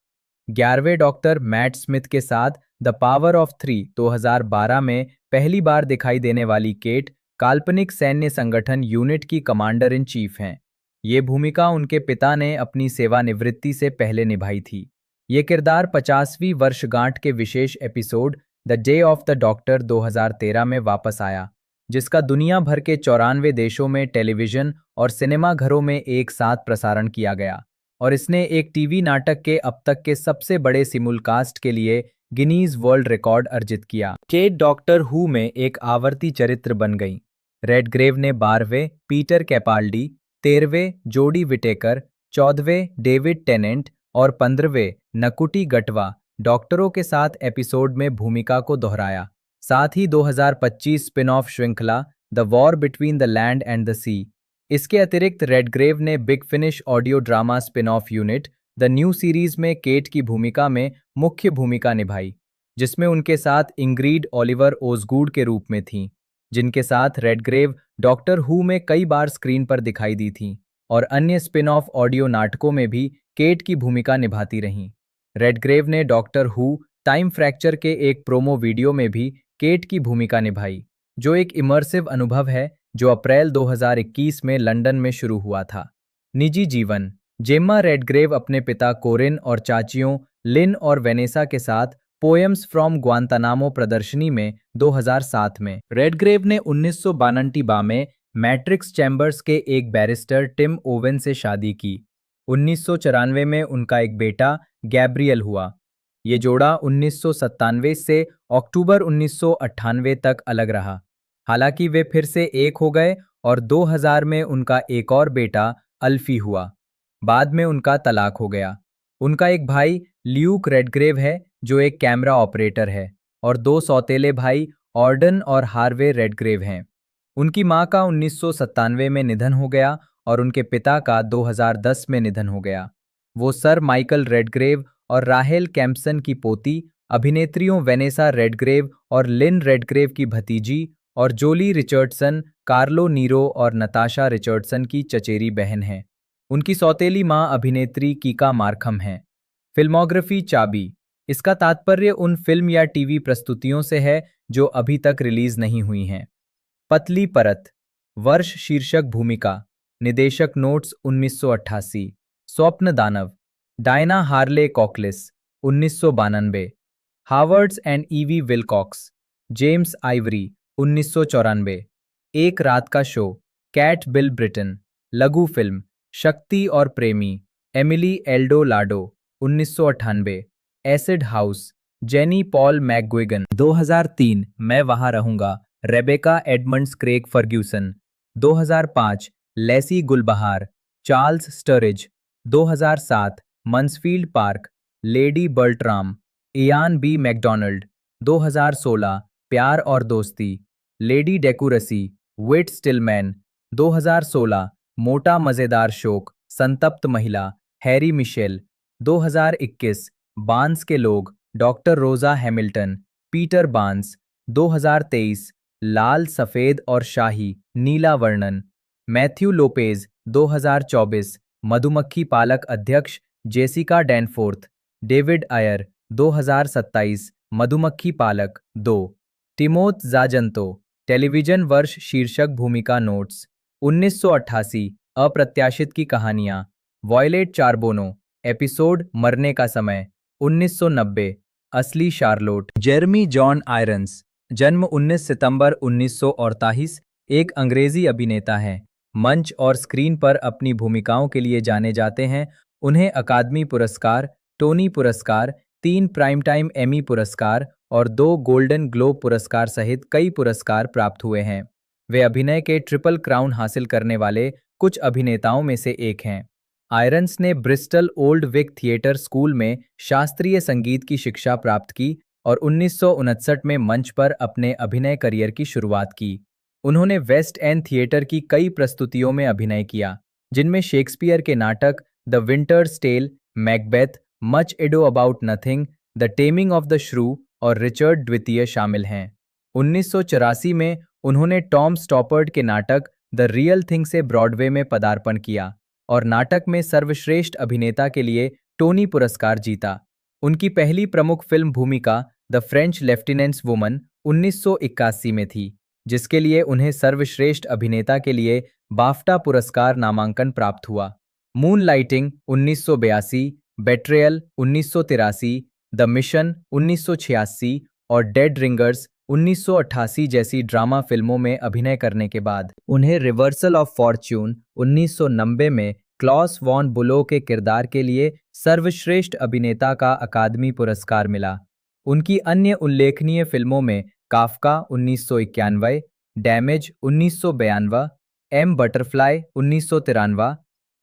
11वें डॉक्टर मैट स्मिथ के साथ द पावर ऑफ 3 2012 में पहली बार दिखाई देने वाली केट काल्पनिक सैन्य संगठन यूनिट की कमांडर इन चीफ हैं। ये भूमिका उनके पिता ने अपनी सेवानिवृत्ति से पहले निभाई थी। ये किरदार 50वीं वर्षगांठ के विशेष episode The Day of the Doctor 2013 में वापस आया, जिसका दुनिया भर के 94 देशों में टेलीविजन और सिनेमाघरों में एक साथ प्रसारण किया गया और इसने एक टीवी नाटक के अब तक के सबसे बड़े सिमुलकास्ट के लिए गिनीज वर्ल्ड रिकॉर्ड अर्जित किया। केट डॉक्टर हू में एक आवर्ती चरित्र बन गई। रेडग्रेव ने 12वें पीटर कैपाल्डी, 13वें जोडी विटेकर, 14वें डेविड टेनेंट और 15वें नकुटी गटवा डॉक्टरों के साथ एपिसोड में भूमिका को दोहराया। साथ ही 2025 स्पिन ऑफ श्रृंखला The War Between the Land and the Sea. इसके अतिरिक्त रेडग्रेव ने Big Finish audio drama spin off unit The New Series में केट की भूमिका में मुख्य भूमिका निभाई, जिसमें उनके साथ इंग्रीड ओलिवर ओसगुड के रूप में थीं, जिनके साथ रेडग्रेव डॉक्टर हू में कई बार स्क्रीन पर दिखाई दी थीं और अन्य स्पिन ऑफ ऑडियो नाटकों में भी केट की भूमिका निभाती रहीं। रेडग्रेव ने डॉक्टर हू टाइम फ्रैक्चर के एक प्रोमो वीडियो में भी केट की भूमिका निभाई, जो एक इमर्सिव अनुभव है जो अप्रैल 2021 में लंदन में शुरू हुआ था। निजी जीवन। जेम्मा रेडग्रेव अपने पिता कोरिन और चाचियों लिन और वेनेसा के साथ पोएम्स फ्रॉम ग्वांतानामो प्रदर्शनी में 2007 में। रेडग्रेव ने 1992 में मैट्रिक्स चैम्बर्स के एक बैरिस्टर टिम ओवेन से शादी की। 1994 में उनका एक बेटा गैब्रियल हुआ। ये जोड़ा 1997 से अक्टूबर 1998 तक अलग रहा। हालांकि वे फिर से एक हो गए और 2000 में उनका एक और बेटा अल्फी हुआ। बाद में उनका तलाक हो गया। उनका एक भाई ल्यूक रेडग्रेव है जो एक कैमरा ऑपरेटर है और 2 सौतेले भाई ऑर्डन और हार्वे रेडग्रेव हैं। उनकी मां का 1997 में निधन हो गया और उनके पिता का 2010 में निधन हो गया। वो सर माइकल रेडग्रेव और राहेल कैम्पसन की पोती, अभिनेत्रियों वेनेसा रेडग्रेव और लिन रेडग्रेव की भतीजी और जोली रिचर्डसन, कार्लो नीरो और नताशा रिचर्डसन की चचेरी बहन हैं। उनकी सौतेली मां अभिनेत्री कीका मार्खम हैं। फिल्मोग्राफी चाबी। इसका तात्पर्य उन फिल्म या टीवी प्रस्तुतियों से है जो अभी तक रिलीज नहीं हुई हैं। पतली परत। वर्ष शीर्षक भूमिका। निदेशक नोट्स 1988। स्वप्न दानव। Diana Harley Cokeliss 1992। Howards End Evie Wilcox. James Ivory 1994। एक रात का शो। Kate Bill Britten. लघु फिल्म शक्ति और प्रेमी। Emily Aldo Lado 1998। Acid House. Jenny Paul McGuigan 2003। मैं वहां रहूंगा। Rebecca Edmonds Craig Ferguson 2005। Lacey गुलबहार। Charles Sturridge 2007। Mansfield Park. Lady Bertram. Ian B MacDonald 2016। प्यार और दोस्ती। Lady DeCourcy. Whit Stillman 2016। मोटा मजेदार शोक। संतप्त महिला। Harry Mitchell 2021। बांस के लोग। डॉक्टर रोजा हैमिल्टन। पीटर बांस 2023। लाल सफेद और शाही नीला वर्णन। Matthew Lopez 2024। मधुमक्खी पालक अध्यक्ष जेसिका डैनफोर्थ। डेविड आयर 2027। मधुमक्खी पालक 2। टिमोथ जाजंतो। टेलीविजन वर्ष शीर्षक भूमिका नोट्स 1988। अप्रत्याशित की कहानियां। वॉयलेट चारबोनो। एपिसोड मरने का समय 1990। असली शार्लोट। Jeremy John irons. जन्म 19 सितंबर 1948। एक अंग्रेजी अभिनेता हैं। मंच और स्क्रीन पर अपनी भूमिकाओं के लिए जाने जाते हैं। उन्हें अकादमी पुरस्कार, टोनी पुरस्कार, 3 प्राइम टाइम एमी पुरस्कार और 2 गोल्डन ग्लोब पुरस्कार सहित कई पुरस्कार प्राप्त हुए हैं। वे अभिनय के ट्रिपल क्राउन हासिल करने वाले कुछ अभिनेताओं में से एक हैं। आयरन्स ने Bristol Old Vic theatre school में शास्त्रीय संगीत की शिक्षा प्राप्त की और 1959 में मंच पर अपने अभिनय करियर की शुरुआत की। उन्होंने वेस्ट एंड थिएटर की कई प्रस्तुतियों में अभिनय किया, जिनमें शेक्सपियर के नाटक the winter's tale, Macbeth, much ado about nothing, the taming of the shrew और रिचर्ड द्वितीय शामिल हैं। 1984 में उन्होंने टॉम स्टॉपर्ड के नाटक द रियल थिंग से ब्रॉडवे में पदार्पण किया और नाटक में सर्वश्रेष्ठ अभिनेता के लिए टोनी पुरस्कार जीता। उनकी पहली प्रमुख फिल्म भूमिका द फ्रेंच लेफ्टिनेंट्स वुमन 1981 में थी, जिसके लिए उन्हें सर्वश्रेष्ठ अभिनेता के लिए बाफ्टा पुरस्कार नामांकन प्राप्त हुआ। मूनलाइटिंग 1982, बेट्रेयल 1983, द मिशन 1986 और डेड रिंगर्स 1988 जैसी ड्रामा फिल्मों में अभिनय करने के बाद उन्हें रिवर्सल ऑफ फॉर्च्यून 1990 में क्लॉस वॉन बुलो के किरदार के लिए सर्वश्रेष्ठ अभिनेता का अकादमी पुरस्कार मिला। उनकी अन्य उल्लेखनीय फिल्मों में Kafka 1991, damage 1992, M butterfly 1993,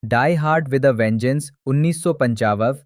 die hard with a vengeance 1995,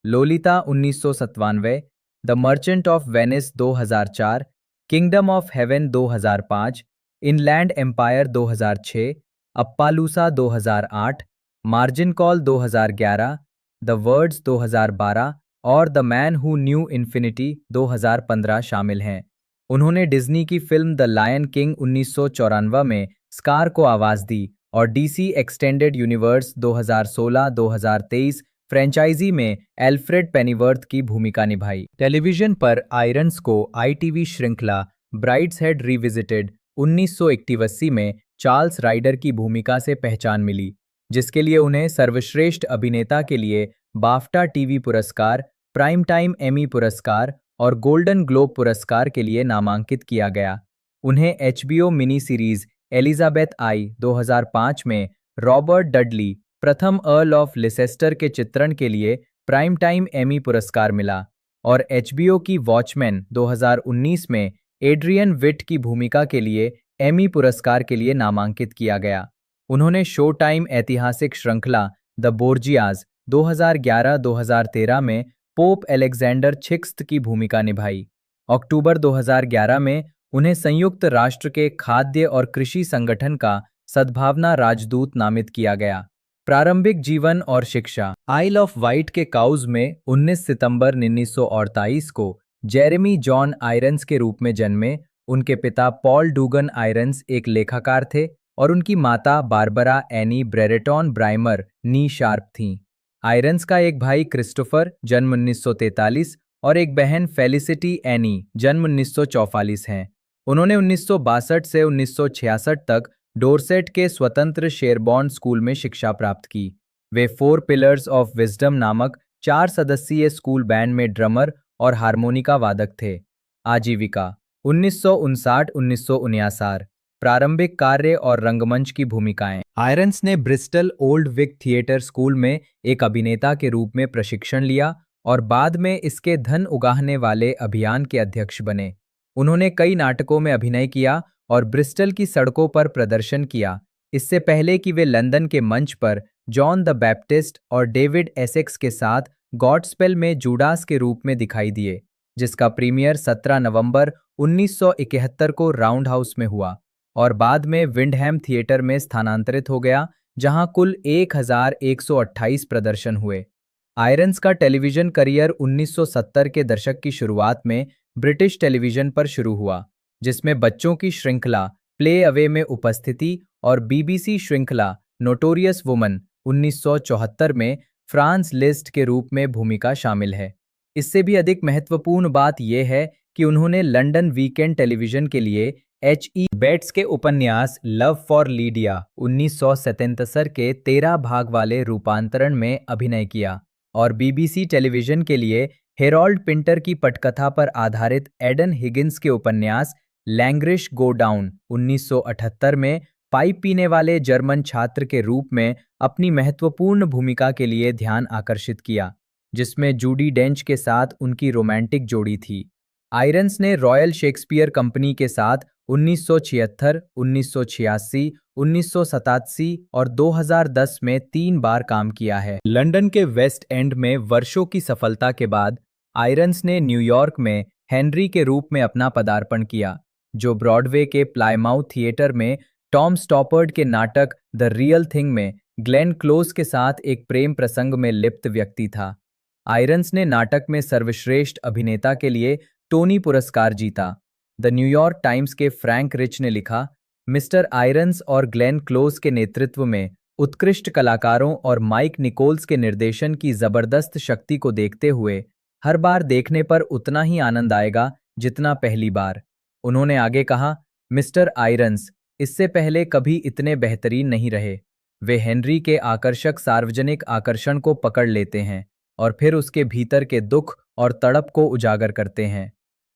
Lolita 1997, the merchant of Venice 2004, kingdom of heaven 2005, inland empire 2006, Appaloosa 2008, margin call 2011, the words 2012 और the man who knew infinity 2015 शामिल हैं। उन्होंने डिज्नी की फिल्म द लायन किंग 1994 में Scar को आवाज दी और DC extended universe 2016-2023 franchise में एल्फ्रेड पेनीवर्थ की भूमिका निभाई। टेलीविजन पर आयरन्स को आईटीवी श्रृंखला ब्राइड्सहेड रिविजिटेड 1981 में चार्ल्स राइडर की भूमिका से पहचान मिली, जिसके लिए उन्हें सर्वश्रेष्ठ अभिनेता के लिए बाफ्टा टीवी पुरस्कार, प्राइम टाइम एमी पुरस्कार और गोल्डन ग्लोब पुरस्कार के लिए नामांकित किया गया। उन्हें एचबीओ मिनी सीरीज एलिजाबेथ आई 2005 में रॉबर्ट डडली, प्रथम अर्ल ऑफ लिसेस्टर के चित्रण के लिए प्राइम टाइम एमी पुरस्कार मिला और एचबीओ की वॉचमैन 2019 में एड्रियन विट की भूमिका के लिए एमी पुरस्कार के लिए नामांकित किया गया। उन्होंने शो टाइम ऐतिहासिक श्रृंखला द बोर्जियाज 2011-2013 में पोप एलेक्जेंडर सिक्स्थ की भूमिका निभाई। अक्टूबर 2011 में उन्हें संयुक्त राष्ट्र के खाद्य और कृषि संगठन का सद्भावना राजदूत नामित किया गया। प्रारंभिक जीवन और शिक्षा। आइल ऑफ वाइट के काउज में 19 सितंबर 1948 को जेरेमी जॉन आयरन्स के रूप में जन्मे। उनके पिता पॉल डूगन आयरन्स एक लेखाकार थे और उनकी माता बारबरा एनी ब्रेरेटॉन ब्राइमर नी शार्प थीं। आयरन्स का एक भाई क्रिस्टोफर जन्म 1943 और एक बहन फेलिसिटी एनी जन्म 1944 हैं। उन्होंने 1962 से 1966 तक डोरसेट के स्वतंत्र शेरबॉर्न स्कूल में शिक्षा प्राप्त की। वे 4 पिलर्स ऑफ विजडम नामक 4 सदस्यीय स्कूल बैंड में ड्रमर और हारमोनिका वादक थे। आजीविका 1959-1979 प्रारंभिक कार्य और रंगमंच की भूमिकाएं। आयरन्स ने Bristol Old Vic theatre school में एक अभिनेता के रूप में प्रशिक्षण लिया और बाद में इसके धन उगाहने वाले अभियान के अध्यक्ष बने। उन्होंने कई नाटकों में अभिनय किया और ब्रिस्टल की सड़कों पर प्रदर्शन किया, इससे पहले कि वे लंदन के मंच पर जॉन द बैप्टिस्ट और डेविड एसेक्स के साथ गॉडस्पेल में जूडास के रूप में दिखाई दिए, जिसका प्रीमियर 17 नवंबर 1971 को राउंड हाउस में हुआ और बाद में विंडहैम थिएटर में स्थानांतरित हो गया, जहां कुल 1128 प्रदर्शन हुए। आयरन्स का टेलीविजन करियर 1970 के दशक की शुरुआत में ब्रिटिश टेलीविजन पर शुरू हुआ, जिसमें बच्चों की श्रृंखला प्ले अवे में उपस्थिति और बीबीसी श्रृंखला नोटोरियस वुमन 1974 में फ्रांस लिस्ट के रूप में भूमिका शामिल है। इससे भी अधिक महत्वपूर्ण बात यह है कि उन्होंने लंदन वीकेंड टेलीविजन के लिए H.E. बेट्स के उपन्यास लव फॉर लीडिया 1977 के 13 भाग वाले रूपांतरण में अभिनय किया और बीबीसी टेलीविजन के लिए हेरोल्ड पिंटर की पटकथा पर आधारित एडन हिगिंस के उपन्यास लैंग्रिश गो डाउन 1978 में पाइप पीने वाले जर्मन छात्र के रूप में अपनी महत्वपूर्ण भूमिका के लिए ध्यान आकर्षित किया, जिसमें जूडी डेंच के साथ उनकी रोमांटिक जोड़ी थी। आयरन्स ने रॉयल शेक्सपियर कंपनी के साथ 1976, 1986, 1987 और 2010 में 3 बार काम किया है। लंदन के वेस्ट एंड में वर्षों की सफलता के बाद आयरन्स ने न्यूयॉर्क में हेनरी के रूप में अपना पदार्पण किया, जो ब्रॉडवे के प्लायमाउथ थिएटर में टॉम स्टॉपर्ड के नाटक द रियल थिंग में ग्लेन क्लोज के साथ एक प्रेम प्रसंग में लिप्त व्यक्ति था। आयरन्स ने नाटक में सर्वश्रेष्ठ अभिनेता के लिए टोनी पुरस्कार जीता। द न्यूयॉर्क टाइम्स के फ्रैंक रिच ने लिखा, मिस्टर आयरन्स और ग्लेन क्लोज के नेतृत्व में उत्कृष्ट कलाकारों और माइक निकोल्स के निर्देशन की जबरदस्त शक्ति को देखते हुए हर बार देखने पर उतना ही आनंद आएगा जितना पहली बार। उन्होंने आगे कहा, मिस्टर आयरन्स इससे पहले कभी इतने बेहतरीन नहीं रहे। वे हेनरी के आकर्षक सार्वजनिक आकर्षण को पकड़ लेते हैं और फिर उसके भीतर के दुख और तड़प को उजागर करते हैं।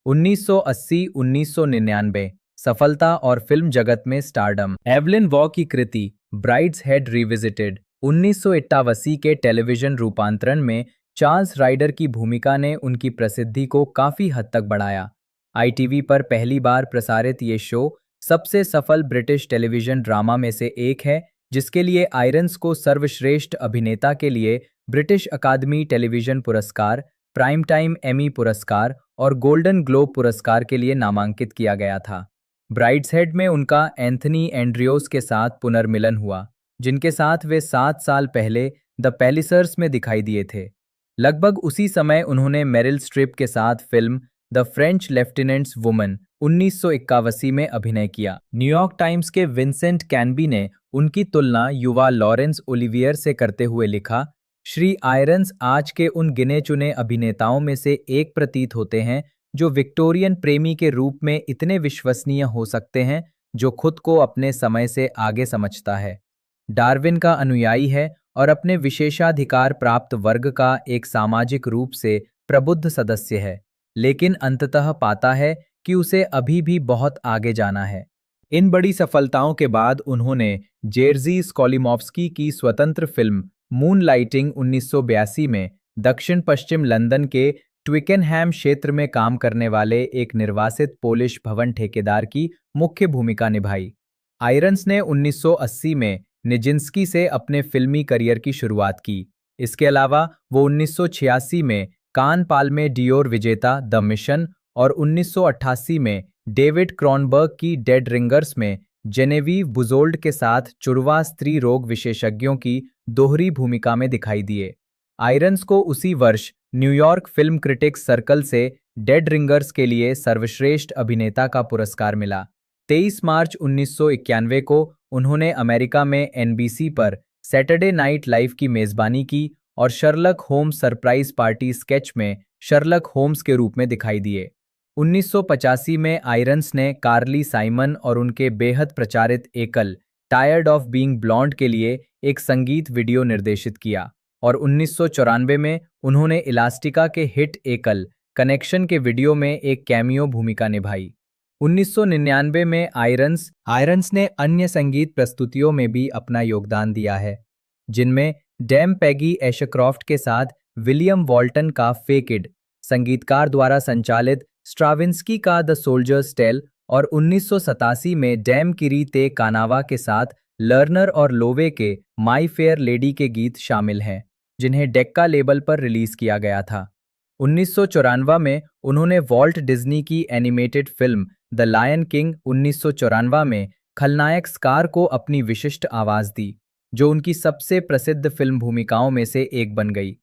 1980-1999 सफलता और फिल्म जगत में स्टारडम। एवलिन वॉ की कृति ब्राइड्स हेड रिविजिटेड 1981 के टेलीविजन रूपांतरण में चार्ल्स राइडर की भूमिका ने उनकी प्रसिद्धि को काफी हद तक बढ़ाया। आईटीवी पर पहली बार प्रसारित ये शो सबसे सफल ब्रिटिश टेलीविजन ड्रामा में से एक है, जिसके लिए आयरन्स को सर्वश्रेष्ठ अभिनेता के लिए ब्रिटिश अकादमी टेलीविजन पुरस्कार, प्राइम टाइम एमी पुरस्कार और गोल्डन ग्लोब पुरस्कार के लिए नामांकित किया गया था। ब्राइड्सहेड में उनका एंथनी एंड्रियोस के साथ पुनर्मिलन हुआ, जिनके साथ वे 7 साल पहले द पैलिसर्स में दिखाई दिए थे। लगभग उसी समय उन्होंने मेरिल स्ट्रिप के साथ film the French lieutenants woman 1981 में अभिनय किया। न्यूयॉर्क टाइम्स के विंसेंट कैनबी ने उनकी तुलना युवा लॉरेंस ओलिवियर से करते हुए लिखा, श्री आयरन्स आज के उन गिने चुने अभिनेताओं में से एक प्रतीत होते हैं जो विक्टोरियन प्रेमी के रूप में इतने विश्वसनीय हो सकते हैं, जो खुद को अपने समय से आगे समझता है, डार्विन का अनुयायी है और अपने विशेषाधिकार प्राप्त वर्ग का एक सामाजिक रूप से प्रबुद्ध सदस्य है, लेकिन अंततः पाता है कि उसे अभी भी बहुत आगे जाना है। इन बड़ी सफलताओं के बाद उन्होंने जेर्जी स्कोलिमोव्स्की की स्वतंत्र फिल्म मूनलाइटिंग 1982 में दक्षिण पश्चिम लंदन के ट्विकेनहैम क्षेत्र में काम करने वाले एक निर्वासित पोलिश भवन ठेकेदार की मुख्य भूमिका निभाई। आयरन्स ने 1980 में निजिंस्की से अपने फिल्मी करियर की शुरुआत की। इसके अलावा वो 1986 में कान पाल्मे डियोर विजेता द मिशन और 1988 में डेविड क्रॉनबर्ग की डेड रिंगर्स में जेनेविव बुजोल्ड के साथ जुड़वा स्त्री रोग विशेषज्ञों की दोहरी भूमिका में दिखाई दिए। आयरन्स को उसी वर्ष न्यूयॉर्क फिल्म क्रिटिक्स सर्कल से डेड रिंगर्स के लिए सर्वश्रेष्ठ अभिनेता का पुरस्कार मिला। 23 मार्च 1991 को उन्होंने अमेरिका में एनबीसी पर सैटरडे नाइट लाइव की मेजबानी की और Sherlock Holmes surprise party sketch में शर्लक होम्स के रूप में दिखाई दिए। 1985 में आयरन्स ने कार्ली साइमन और उनके बेहद प्रचारित एकल टायर्ड ऑफ बीइंग ब्लॉन्ड के लिए एक संगीत वीडियो निर्देशित किया और 1994 में उन्होंने इलास्टिका के हिट एकल कनेक्शन के वीडियो में एक कैमियो भूमिका निभाई। 1999 में आयरन्स ने अन्य संगीत प्रस्तुतियों में भी अपना योगदान दिया है, जिनमें डैम पैगी एशक्रॉफ्ट के साथ विलियम वॉल्टन का फेक इट, संगीतकार द्वारा संचालित स्ट्राविंस्की का द सोल्जर्स टेल और 1987 में डैम किरी ते कानावा के साथ लर्नर और लोवे के माई फेयर लेडी के गीत शामिल हैं, जिन्हें डेक्का लेबल पर रिलीज किया गया था। 1994 में उन्होंने वॉल्ट डिज्नी की animated film the lion king 1994 में खलनायक स्कार को अपनी विशिष्ट आवाज दी, जो उनकी सबसे प्रसिद्ध फिल्म भूमिकाओं में से एक बन गई।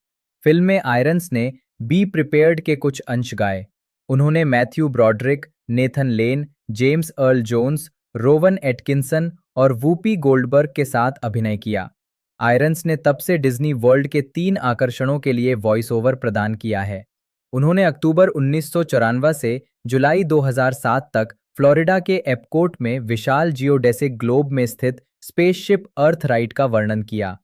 फिल्म में आयरन्स ने बी प्रिपेयर्ड के कुछ अंश गाए। उन्होंने Matthew Broderick, Nathan Lane, James Earl Jones, Rowan Atkinson और वूपी गोल्डबर्ग के साथ अभिनय किया। आयरन्स ने तब से डिज्नी वर्ल्ड के 3 आकर्षणों के लिए वॉइस ओवर प्रदान किया है। उन्होंने अक्टूबर 1994 से जुलाई 2007 तक फ्लोरिडा के एपकोट में विशाल जियोडेसिक ग्लोब में स्थित स्पेसशिप अर्थ राइड का वर्णन किया।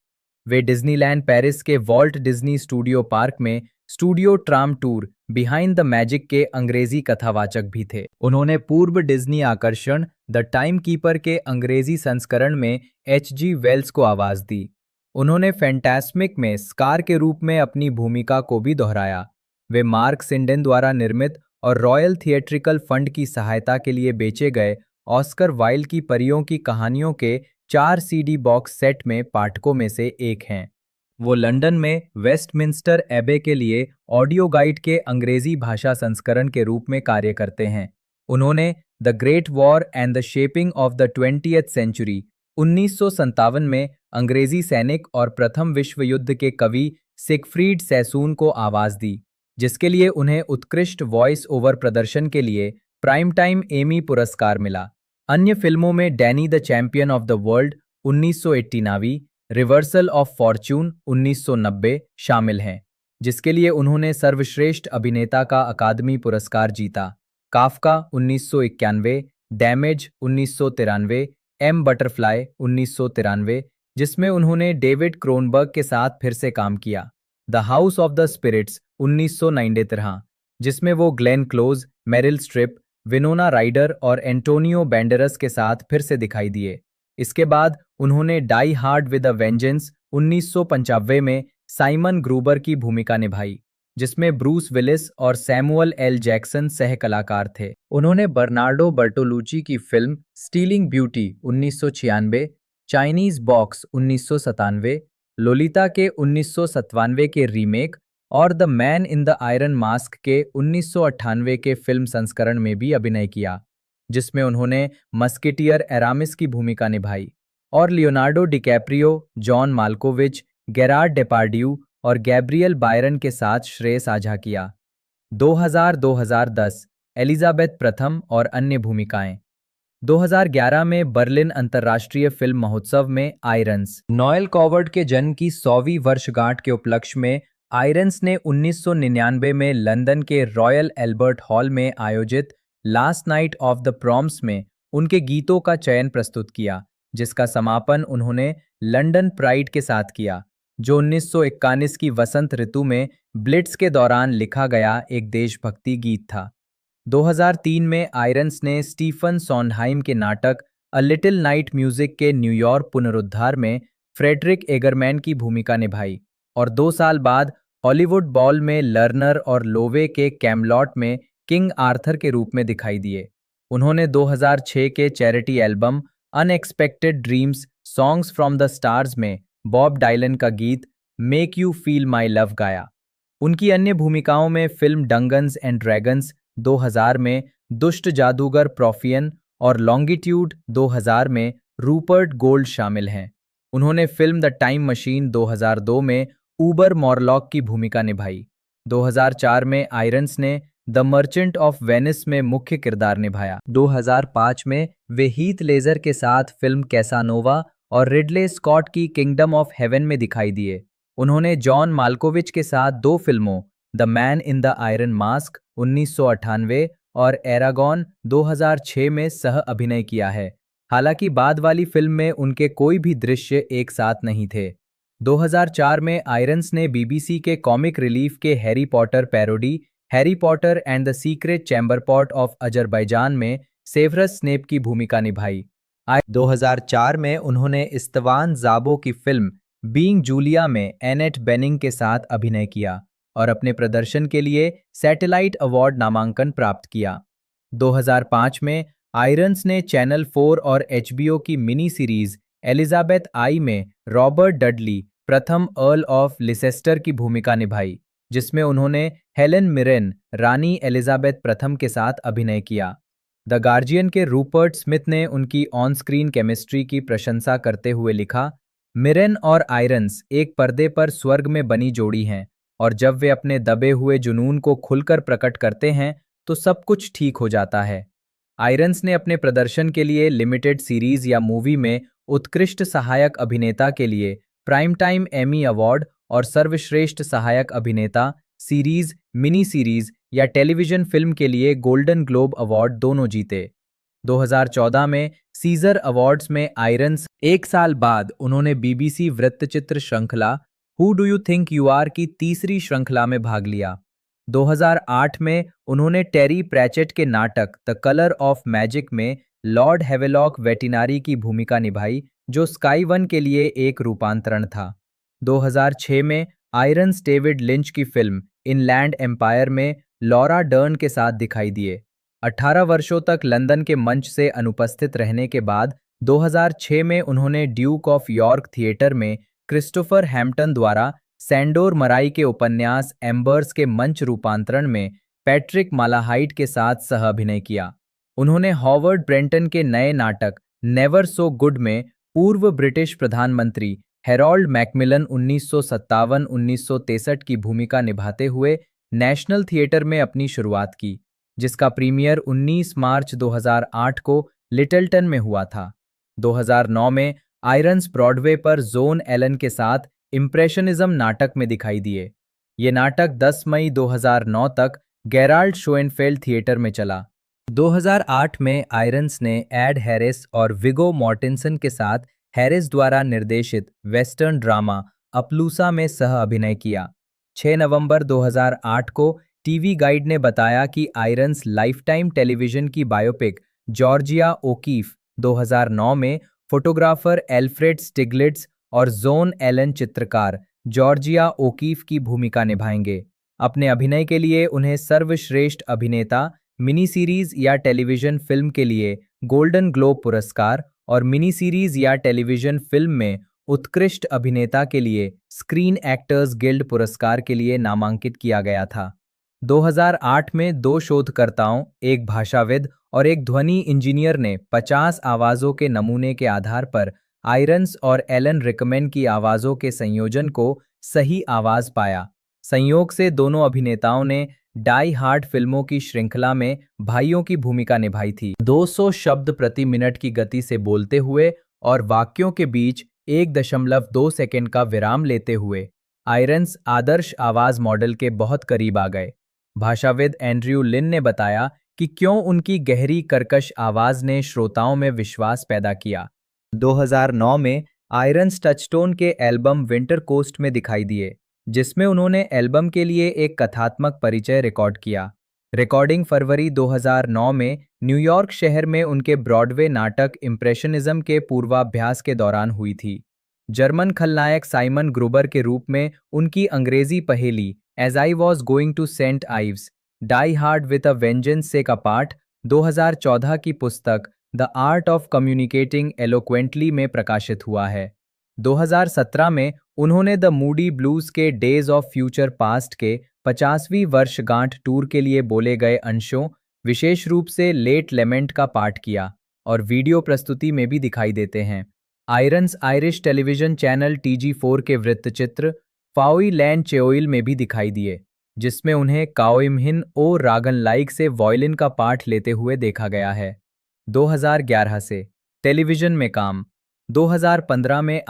वे डिज्नीलैंड पेरिस के वॉल्ट डिज्नी स्टूडियो पार्क में studio tram tour behind the magic के अंग्रेजी कथावाचक भी थे। उन्होंने पूर्व डिज्नी आकर्षण द टाइम कीपर के अंग्रेजी संस्करण में एच.जी. वेल्स को आवाज दी। उन्होंने फैंटास्मिक में स्कार के रूप में अपनी भूमिका को भी दोहराया। वे मार्क सिंडेन द्वारा निर्मित और रॉयल थिएट्रिकल फंड की सहायता के लिए बेचे गए ऑस्कर वाइल्ड की परियों की कहानियों के 4 सीडी बॉक्स सेट में पाठकों में से एक हैं। वो लंदन में वेस्टमिंस्टर एबे के लिए ऑडियो गाइड के अंग्रेजी भाषा संस्करण के रूप में कार्य करते हैं। उन्होंने the great war and the shaping of the 20th century 1957 में अंग्रेजी सैनिक और प्रथम विश्व युद्ध के कवि सिगफ्रीड सैसून को आवाज दी, जिसके लिए उन्हें उत्कृष्ट वॉइस ओवर प्रदर्शन के लिए प्राइम टाइम एमी पुरस्कार मिला। अन्य फिल्मों में Danny the champion of the world 1989, reversal of Fortune 1990 शामिल हैं, जिसके लिए उन्होंने सर्वश्रेष्ठ अभिनेता का अकादमी पुरस्कार जीता। काफका 1991, डैमेज 1993, एम बटरफ्लाई 1993, जिसमें उन्होंने डेविड क्रोनबर्ग के साथ फिर से काम किया। The house of the spirits 1993, जिसमें वो Glenn Close, Meryl Streep, Winona Ryder और एंटोनियो बैंडेरस के साथ फिर से दिखाई दिए। इसके बाद उन्होंने die hard with a vengeance 1995 में साइमन ग्रूबर की भूमिका निभाई, जिसमें ब्रूस विलिस और सैमुअल एल जैक्सन सह कलाकार थे। उन्होंने बर्नार्डो बर्टोलुची की film stealing beauty 1996, Chinese box 1997, Lolita के 1997 के रीमेक और the man in the iron mask के 1998 के फिल्म संस्करण में भी अभिनय किया, जिसमें उन्होंने मस्केटियर एरामिस की भूमिका निभाई, और लियोनार्डो डिकैप्रियो, जॉन माल्कोविच, गेरार्ड डेपार्डियू और गैब्रियल बायरन के साथ श्रेय साझा किया। 2000-2010 एलिजाबेथ प्रथम और अन्य भूमिकाएं। 2011 में बर्लिन अंतर्राष्ट्रीय फिल्म महोत्सव में आयरन्स नोएल कॉवर्ड के जन्म की 100वीं वर्षगांठ के उपलक्ष्य में आयरन्स ने 1999 में लंदन के रॉयल एल्बर्ट हॉल में आयोजित last night of the proms में उनके गीतों का चयन प्रस्तुत किया, जिसका समापन उन्होंने लंदन प्राइड के साथ किया, जो 1941 की वसंत ऋतु में ब्लिट्स के दौरान लिखा गया एक देशभक्ति गीत था। 2003 में आयरन्स ने स्टीफन सॉन्डहाइम के नाटक अ लिटिल नाइट म्यूजिक के न्यूयॉर्क पुनरुद्धार में फ्रेडरिक एगरमैन की भूमिका निभाई और 2 साल बाद हॉलीवुड बॉल में लर्नर और लोवे के कैमलॉट में किंग आर्थर के रूप में दिखाई दिए। उन्होंने 2006 के charity album unexpected dreams songs from the stars में बॉब डायलन का गीत make you feel my love गाया। उनकी अन्य भूमिकाओं में फिल्म डंगन्स एंड ड्रैगन्स 2000 में दुष्ट जादूगर प्रोफियन और लॉन्गिट्यूड 2000 में रूपर्ट गोल्ड शामिल हैं। उन्होंने फिल्म द टाइम मशीन 2002 में ऊबर मॉरलॉक की भूमिका निभाई। 2004 में आयरन्स ने द मर्चेंट ऑफ वेनिस में मुख्य किरदार निभाया। 2005 में वे हीथ लेजर के साथ फिल्म कैसानोवा और रिडले स्कॉट की किंगडम ऑफ हेवन में दिखाई दिए। उन्होंने जॉन माल्कोविच के साथ 2 फिल्मों the man in the iron mask 1998 और एरागॉन 2006 में सह अभिनय किया है। हालांकि बाद वाली फिल्म में उनके कोई भी दृश्य एक साथ नहीं थे। 2004 में आयरन्स ने बीबीसी के कॉमिक रिलीफ के Harry Potter parody Harry Potter and the Secret Chamberpot of Azerbaijan में सेवरस स्नेप की भूमिका निभाई। 2004 में उन्होंने इस्तवान ज़ाबो की फिल्म बीइंग जूलिया में एनेट बेनिंग के साथ अभिनय किया और अपने प्रदर्शन के लिए सैटेलाइट अवार्ड नामांकन प्राप्त किया। 2005 में आयरन्स ने चैनल 4 और एचबीओ की मिनी सीरीज एलिजाबेथ आई में रॉबर्ट डडली प्रथम अर्ल ऑफ लिसेस्टर की भूमिका निभाई, जिसमें उन्होंने हेलेन मिरेन रानी एलिजाबेथ प्रथम के साथ अभिनय किया। द गार्जियन के रूपर्ट स्मिथ ने उनकी ऑन स्क्रीन केमिस्ट्री की प्रशंसा करते हुए लिखा, मिरेन और आयरन्स एक पर्दे पर स्वर्ग में बनी जोड़ी हैं और जब वे अपने दबे हुए जुनून को खुलकर प्रकट करते हैं तो सब कुछ ठीक हो जाता है। आयरन्स ने अपने प्रदर्शन के लिए लिमिटेड सीरीज या मूवी में उत्कृष्ट सहायक अभिनेता के लिए प्राइम टाइम एमी अवार्ड और सर्वश्रेष्ठ सहायक अभिनेता सीरीज, मिनी सीरीज या टेलीविजन फिल्म के लिए गोल्डन ग्लोब अवार्ड दोनों जीते। 2014 में सीजर अवार्ड्स में आयरन्स 1 साल बाद उन्होंने बीबीसी वृत्तचित्र श्रृंखला who do you think you are की तीसरी श्रृंखला में भाग लिया। 2008 में उन्होंने टेरी प्रैचेट के नाटक द कलर ऑफ मैजिक में लॉर्ड हेवेलॉक वेटिनारी की भूमिका निभाई, जो स्काई वन के लिए एक रूपांतरण था। 2006 में आयरन्स डेविड लिंच की फिल्म इनलैंड एम्पायर में लॉरा डर्न के साथ दिखाई दिए। 18 वर्षों तक लंदन के मंच से अनुपस्थित रहने के बाद 2006 में उन्होंने ड्यूक ऑफ यॉर्क थिएटर में क्रिस्टोफर हैम्पटन द्वारा सैंडोर मराई के उपन्यास एम्बर्स के मंच रूपांतरण में पैट्रिक मालाहाइट के साथ सह अभिनय किया। उन्होंने हॉवर्ड ब्रेंटन के नए नाटक नेवर सो गुड में पूर्व ब्रिटिश प्रधानमंत्री हेरोल्ड मैकमिलन 1957-1963 की भूमिका निभाते हुए नेशनल थिएटर में अपनी शुरुआत की, जिसका प्रीमियर 19 मार्च 2008 को लिटलटन में हुआ था। 2009 में आयरन्स ब्रॉडवे पर जोन एलन के साथ इम्प्रेशनिज्म नाटक में दिखाई दिए। ये नाटक 10 मई 2009 तक गेराल्ड शोएनफेल्ड थिएटर में चला। 2008 में आयरन्स ने एड हैरिस और विगो मॉर्टेंसन के साथ हैरिस द्वारा निर्देशित वेस्टर्न ड्रामा अपलूसा में सह अभिनय किया। 6 नवंबर 2008 को टीवी गाइड ने बताया कि आयरन्स लाइफटाइम टेलीविजन की बायोपिक जॉर्जिया ओकीफ 2009 में फोटोग्राफर एल्फ्रेड स्टिग्लिट्स और जोन एलन चित्रकार जॉर्जिया ओकीफ की भूमिका निभाएंगे। अपने अभिनय के लिए उन्हें सर्वश्रेष्ठ अभिनेता, मिनी सीरीज या टेलीविजन फिल्म के लिए गोल्डन ग्लोब पुरस्कार और मिनी सीरीज या टेलीविजन फिल्म में उत्कृष्ट अभिनेता के लिए स्क्रीन एक्टर्स गिल्ड पुरस्कार के लिए नामांकित किया गया था। 2008 में दो शोधकर्ताओं, एक भाषाविद और एक ध्वनि इंजीनियर ने 50 आवाज़ों के नमूने के आधार पर आयरन्स और एलन रिकमैन की आवाज़ों के संयोजन को सही आवाज़ पाया। संयोग से दोनों अभिनेताओं ने डाई हार्ड फिल्मों की श्रृंखला में भाइयों की भूमिका निभाई थी। 200 शब्द प्रति मिनट की गति से बोलते हुए और वाक्यों के बीच 1.2 सेकंड का विराम लेते हुए आयरन्स आदर्श आवाज मॉडल के बहुत करीब आ गए। भाषाविद एंड्रयू लिन ने बताया कि क्यों उनकी गहरी कर्कश आवाज ने श्रोताओं में विश्वास पैदा किया। 2009 में आयरन्स टचटोन के एल्बम विंटर कोस्ट में दिखाई दिए, जिसमें उन्होंने एल्बम के लिए एक कथात्मक परिचय रिकॉर्ड किया। रिकॉर्डिंग फरवरी 2009 में न्यूयॉर्क शहर में उनके ब्रॉडवे नाटक इम्प्रेशनिज्म के पूर्वाभ्यास के दौरान हुई थी। जर्मन खलनायक साइमन ग्रुबर के रूप में उनकी अंग्रेजी पहेली as I was going to saint Ives die hard with a vengeance से का पाठ 2014 की पुस्तक the art of communicating eloquently में प्रकाशित हुआ है। 2017 में उन्होंने द मूडी ब्लूज के डेज ऑफ फ्यूचर पास्ट के 50वीं वर्षगांठ टूर के लिए बोले गए अंशों, विशेष रूप से लेट लेमेंट का पाठ किया और वीडियो प्रस्तुति में भी दिखाई देते हैं। Irons Irish television channel TG4 के वृत्तचित्र फाओई लैंड चेओइल में भी दिखाई दिए, जिसमें उन्हें काओइमहिन ओ रागन लाइक से वॉयलिन का पाठ लेते हुए देखा गया है। 2011 से टेलीविजन में काम। 2015 में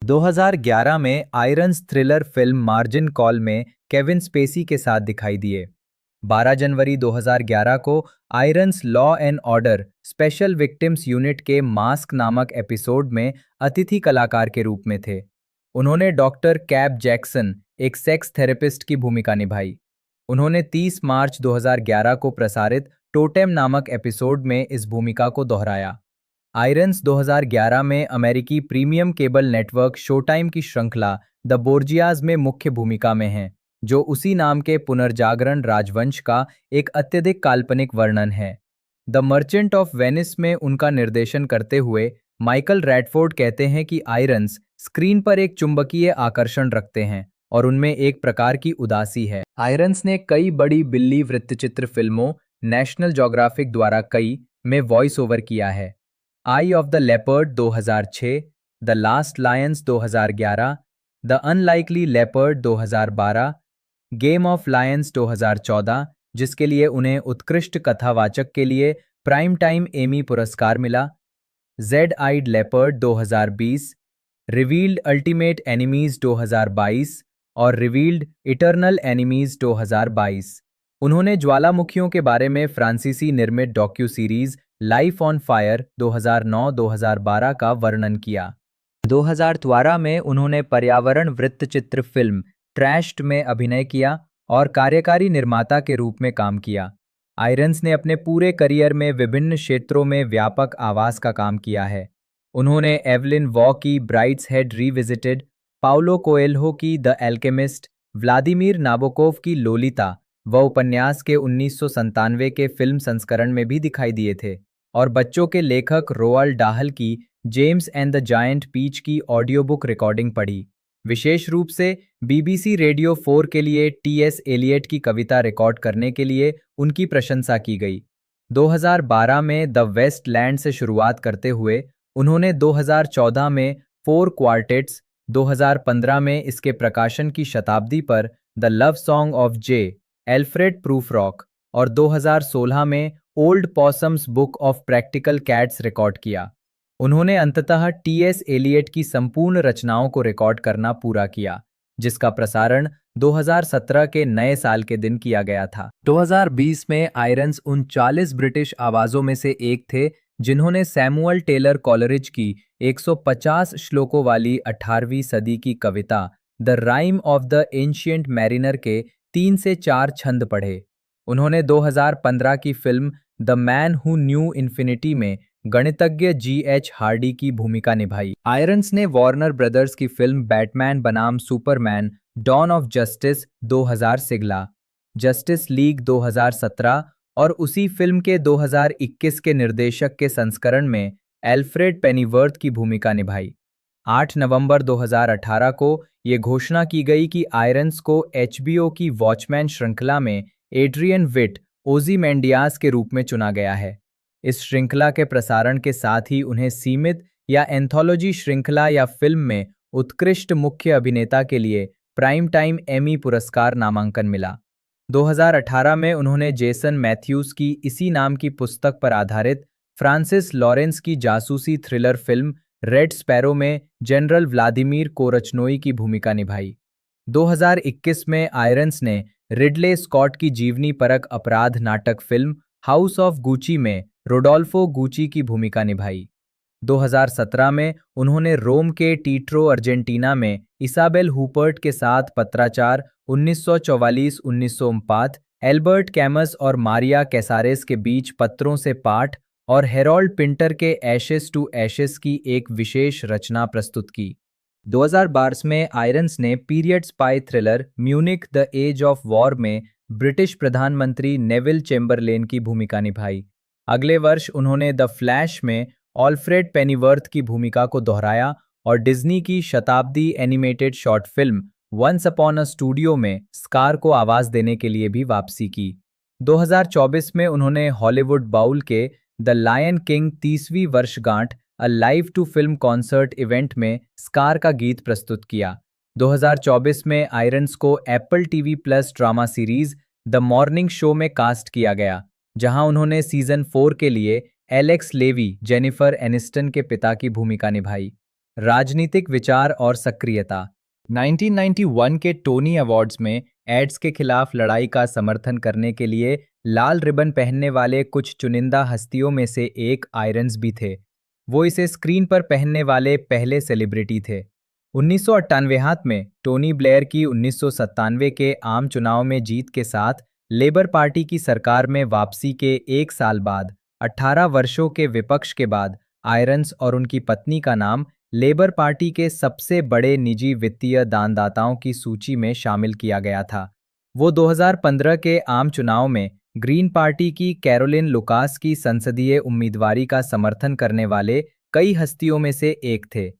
2011 में irons thriller film margin call में केविन स्पेसी के साथ दिखाई दिए। 12 जनवरी 2011 को irons law and order special victims unit के मास्क नामक एपिसोड में अतिथि कलाकार के रूप में थे। उन्होंने डॉक्टर कैब जैक्सन, एक सेक्स थेरेपिस्ट की भूमिका निभाई। उन्होंने 30 मार्च 2011 को प्रसारित टोटेम नामक एपिसोड में इस भूमिका को दोहराया। आयरन्स 2011 में अमेरिकी प्रीमियम केबल नेटवर्क शोटाइम की श्रृंखला द बोर्जियाज में मुख्य भूमिका में हैं, जो उसी नाम के पुनर्जागरण राजवंश का एक अत्यधिक काल्पनिक वर्णन है। द मर्चेंट ऑफ वेनिस में उनका निर्देशन करते हुए माइकल रैडफोर्ड कहते हैं कि आयरन्स स्क्रीन पर एक चुंबकीय आकर्षण रखते हैं और उनमें एक प्रकार की उदासी है। आयरन्स ने कई बड़ी बिल्ली वृत्तचित्र फिल्मों, नेशनल ज्योग्राफिक द्वारा कई में वॉइस ओवर किया है। Eye of the Leopard 2006, The Last Lions 2011, The Unlikely Leopard 2012, Game of Lions 2014, जिसके लिए उन्हें उत्कृष्ट कथावाचक के लिए प्राइम टाइम एमी पुरस्कार मिला, जेड आइड लेपर्ड 2020, रिवील्ड अल्टीमेट एनिमीज 2022 और रिवील्ड इटर्नल एनिमीज 2022। उन्होंने ज्वालामुखियों के बारे में फ्रांसीसी निर्मित docu series life on fire 2009-2012 का वर्णन किया। 2012 में उन्होंने पर्यावरण वृत्तचित्र फिल्म ट्रैश्ड में अभिनय किया और कार्यकारी निर्माता के रूप में काम किया। आयरन्स ने अपने पूरे करियर में विभिन्न क्षेत्रों में व्यापक आवाज का काम किया है। उन्होंने एवलिन वॉ की brides head revisited, Paulo Coelho की द एल्केमिस्ट, व्लादिमीर नाबोकोव की लोलिता व उपन्यास के 1997 के फिल्म संस्करण में भी दिखाई दिए थे और बच्चों के लेखक रोआल्ड डाहल की James and the giant peach की ऑडियो बुक रिकॉर्डिंग पढ़ी। विशेष रूप से BBC रेडियो 4 के लिए T.S. एलियट की कविता रिकॉर्ड करने के लिए उनकी प्रशंसा की गई। 2012 में द वेस्ट लैंड से शुरुआत करते हुए उन्होंने 2014 में 4 क्वार्टेट्स, 2015 में इसके प्रकाशन की शताब्दी पर The Love Song of J Alfred Prufrock और 2016 में Old Possum's Book of Practical Cats record किया। उन्होंने अंततः T.S. एलियट की संपूर्ण रचनाओं को रिकॉर्ड करना पूरा किया, जिसका प्रसारण 2017 के नए साल के दिन किया गया था। 2020 में आयरन्स उन 40 ब्रिटिश आवाजों में से एक थे जिन्होंने सैमुअल टेलर कॉलरिज की 150 श्लोकों वाली 18वीं सदी की कविता The Rime of the Ancient Mariner के 3 से 4 छंद पढ़े। उन्होंने 2015 की film The man who knew Infinity में गणितज्ञ G.H. हार्डी की भूमिका निभाई। आयरन्स ने वार्नर ब्रदर्स की फिल्म बैटमैन बनाम सुपरमैन डॉन ऑफ जस्टिस 2000 सिगला, जस्टिस लीग 2017 और उसी फिल्म के 2021 के निर्देशक के संस्करण में एल्फ्रेड पेनीवर्थ की भूमिका निभाई। 8 नवंबर 2018 को ये घोषणा की गई कि आयरन्स को HBO की वॉचमैन श्रृंखला में एड्रियन विट ओज़िमेंडियास के रूप में चुना गया है। इस श्रृंखला के प्रसारण के साथ ही उन्हें सीमित या एंथोलॉजी श्रृंखला या फिल्म में उत्कृष्ट मुख्य अभिनेता के लिए प्राइम टाइम एमी पुरस्कार नामांकन मिला। 2018 में उन्होंने जेसन मैथ्यूज की इसी नाम की पुस्तक पर आधारित फ्रांसिस लॉरेंस की जासूसी थ्रिलर फिल्म रेड स्पैरो में जनरल व्लादिमीर कोरचनोई की भूमिका निभाई। 2021 में आयरन्स ने रिडले स्कॉट की जीवनी परक अपराध नाटक फिल्म हाउस ऑफ गुची में रोडोल्फो गुची की भूमिका निभाई। 2017 में उन्होंने रोम के टीट्रो अर्जेंटीना में इसाबेल हुपर्ट के साथ पत्राचार 1944-1949, एल्बर्ट कैमस और मारिया कैसारेस के बीच पत्रों से पाठ और हेरोल्ड पिंटर के एशेस टू एशेस की एक विशेष रचना प्रस्तुत की। 2012 में आयरन्स ने period spy thriller Munich the edge of war में ब्रिटिश प्रधानमंत्री नेविल चेम्बरलेन की भूमिका निभाई। अगले वर्ष उन्होंने द फ्लैश में ऑल्फ्रेड पेनीवर्थ की भूमिका को दोहराया और डिज्नी की शताब्दी animated short film once upon a studio में स्कार को आवाज देने के लिए भी वापसी की। 2024 में उन्होंने हॉलीवुड बाउल के द लायन किंग 30वीं वर्षगांठ a live to film concert event में स्कार का गीत प्रस्तुत किया। 2024 में आयरन्स को Apple TV plus drama series the morning show में कास्ट किया गया, जहां उन्होंने सीजन 4 के लिए एलेक्स लेवी, जेनिफर एनिस्टन के पिता की भूमिका निभाई। राजनीतिक विचार और सक्रियता। 1991 के टोनी अवार्ड्स में एड्स के खिलाफ लड़ाई का समर्थन करने के लिए लाल रिबन पहनने वाले कुछ चुनिंदा हस्तियों में से एक आयरन्स भी थे। वो इसे स्क्रीन पर पहनने वाले पहले सेलिब्रिटी थे। 1998 में टोनी ब्लेयर की 1997 के आम चुनाव में जीत के साथ लेबर पार्टी की सरकार में वापसी के एक साल बाद 18 वर्षों के विपक्ष के बाद आयरन्स और उनकी पत्नी का नाम लेबर पार्टी के सबसे बड़े निजी वित्तीय दानदाताओं की सूची में शामिल किया गया था। वो 2015 के आम चुनाव में ग्रीन पार्टी की कैरोलिन लुकास की संसदीय उम्मीदवारी का समर्थन करने वाले कई हस्तियों में से एक थे।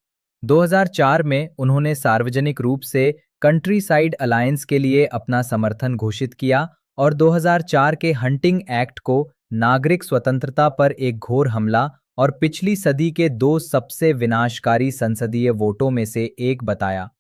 2004 में उन्होंने सार्वजनिक रूप से कंट्री साइड अलायंस के लिए अपना समर्थन घोषित किया और 2004 के हंटिंग एक्ट को नागरिक स्वतंत्रता पर एक घोर हमला और पिछली सदी के 2 सबसे विनाशकारी संसदीय वोटों में से एक बताया।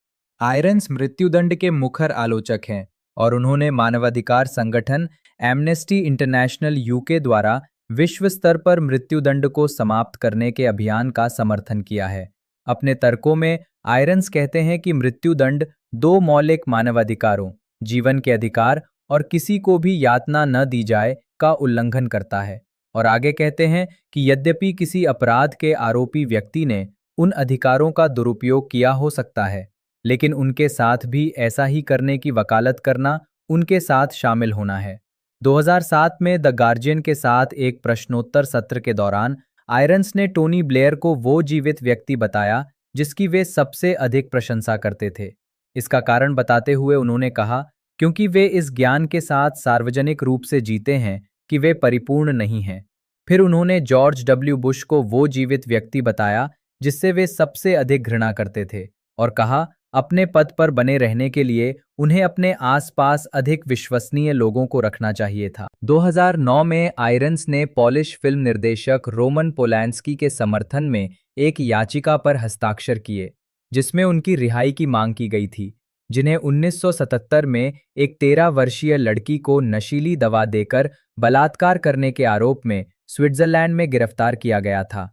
आयरन्स मृत्युदंड के मुखर आलोचक हैं और उन्होंने मानवाधिकार संगठन एमनेस्टी इंटरनेशनल यूके द्वारा विश्व स्तर पर मृत्युदंड को समाप्त करने के अभियान का समर्थन किया है। अपने तर्कों में आयरन्स कहते हैं कि मृत्युदंड 2 मौलिक मानवाधिकारों, जीवन के अधिकार और किसी को भी यातना न दी जाए, का उल्लंघन करता है, और आगे कहते हैं कि यद्यपि किसी अपराध के आरोपी व्यक्ति ने उन अधिकारों का दुरुपयोग किया हो सकता है, लेकिन उनके साथ भी ऐसा ही करने की वकालत करना उनके साथ शामिल होना है। 2007 में द गार्जियन के साथ एक प्रश्नोत्तर सत्र के दौरान आयरन्स ने टोनी ब्लेयर को वो जीवित व्यक्ति बताया जिसकी वे सबसे अधिक प्रशंसा करते थे। इसका कारण बताते हुए उन्होंने कहा, क्योंकि वे इस ज्ञान के साथ सार्वजनिक रूप से जीते हैं कि वे परिपूर्ण नहीं हैं। फिर उन्होंने जॉर्ज डब्ल्यू बुश को वो जीवित व्यक्ति बताया जिससे वे सबसे अधिक घृणा करते थे और कहा, अपने पद पर बने रहने के लिए उन्हें अपने आसपास अधिक विश्वसनीय लोगों को रखना चाहिए था। 2009 में आयरन्स ने पॉलिश फिल्म निर्देशक रोमन पोलांस्की के समर्थन में एक याचिका पर हस्ताक्षर किए, जिसमें उनकी रिहाई की मांग की गई थी, जिन्हें 1977 में एक 13 वर्षीय लड़की को नशीली दवा देकर बलात्कार करने के आरोप में स्विट्जरलैंड में गिरफ्तार किया गया था।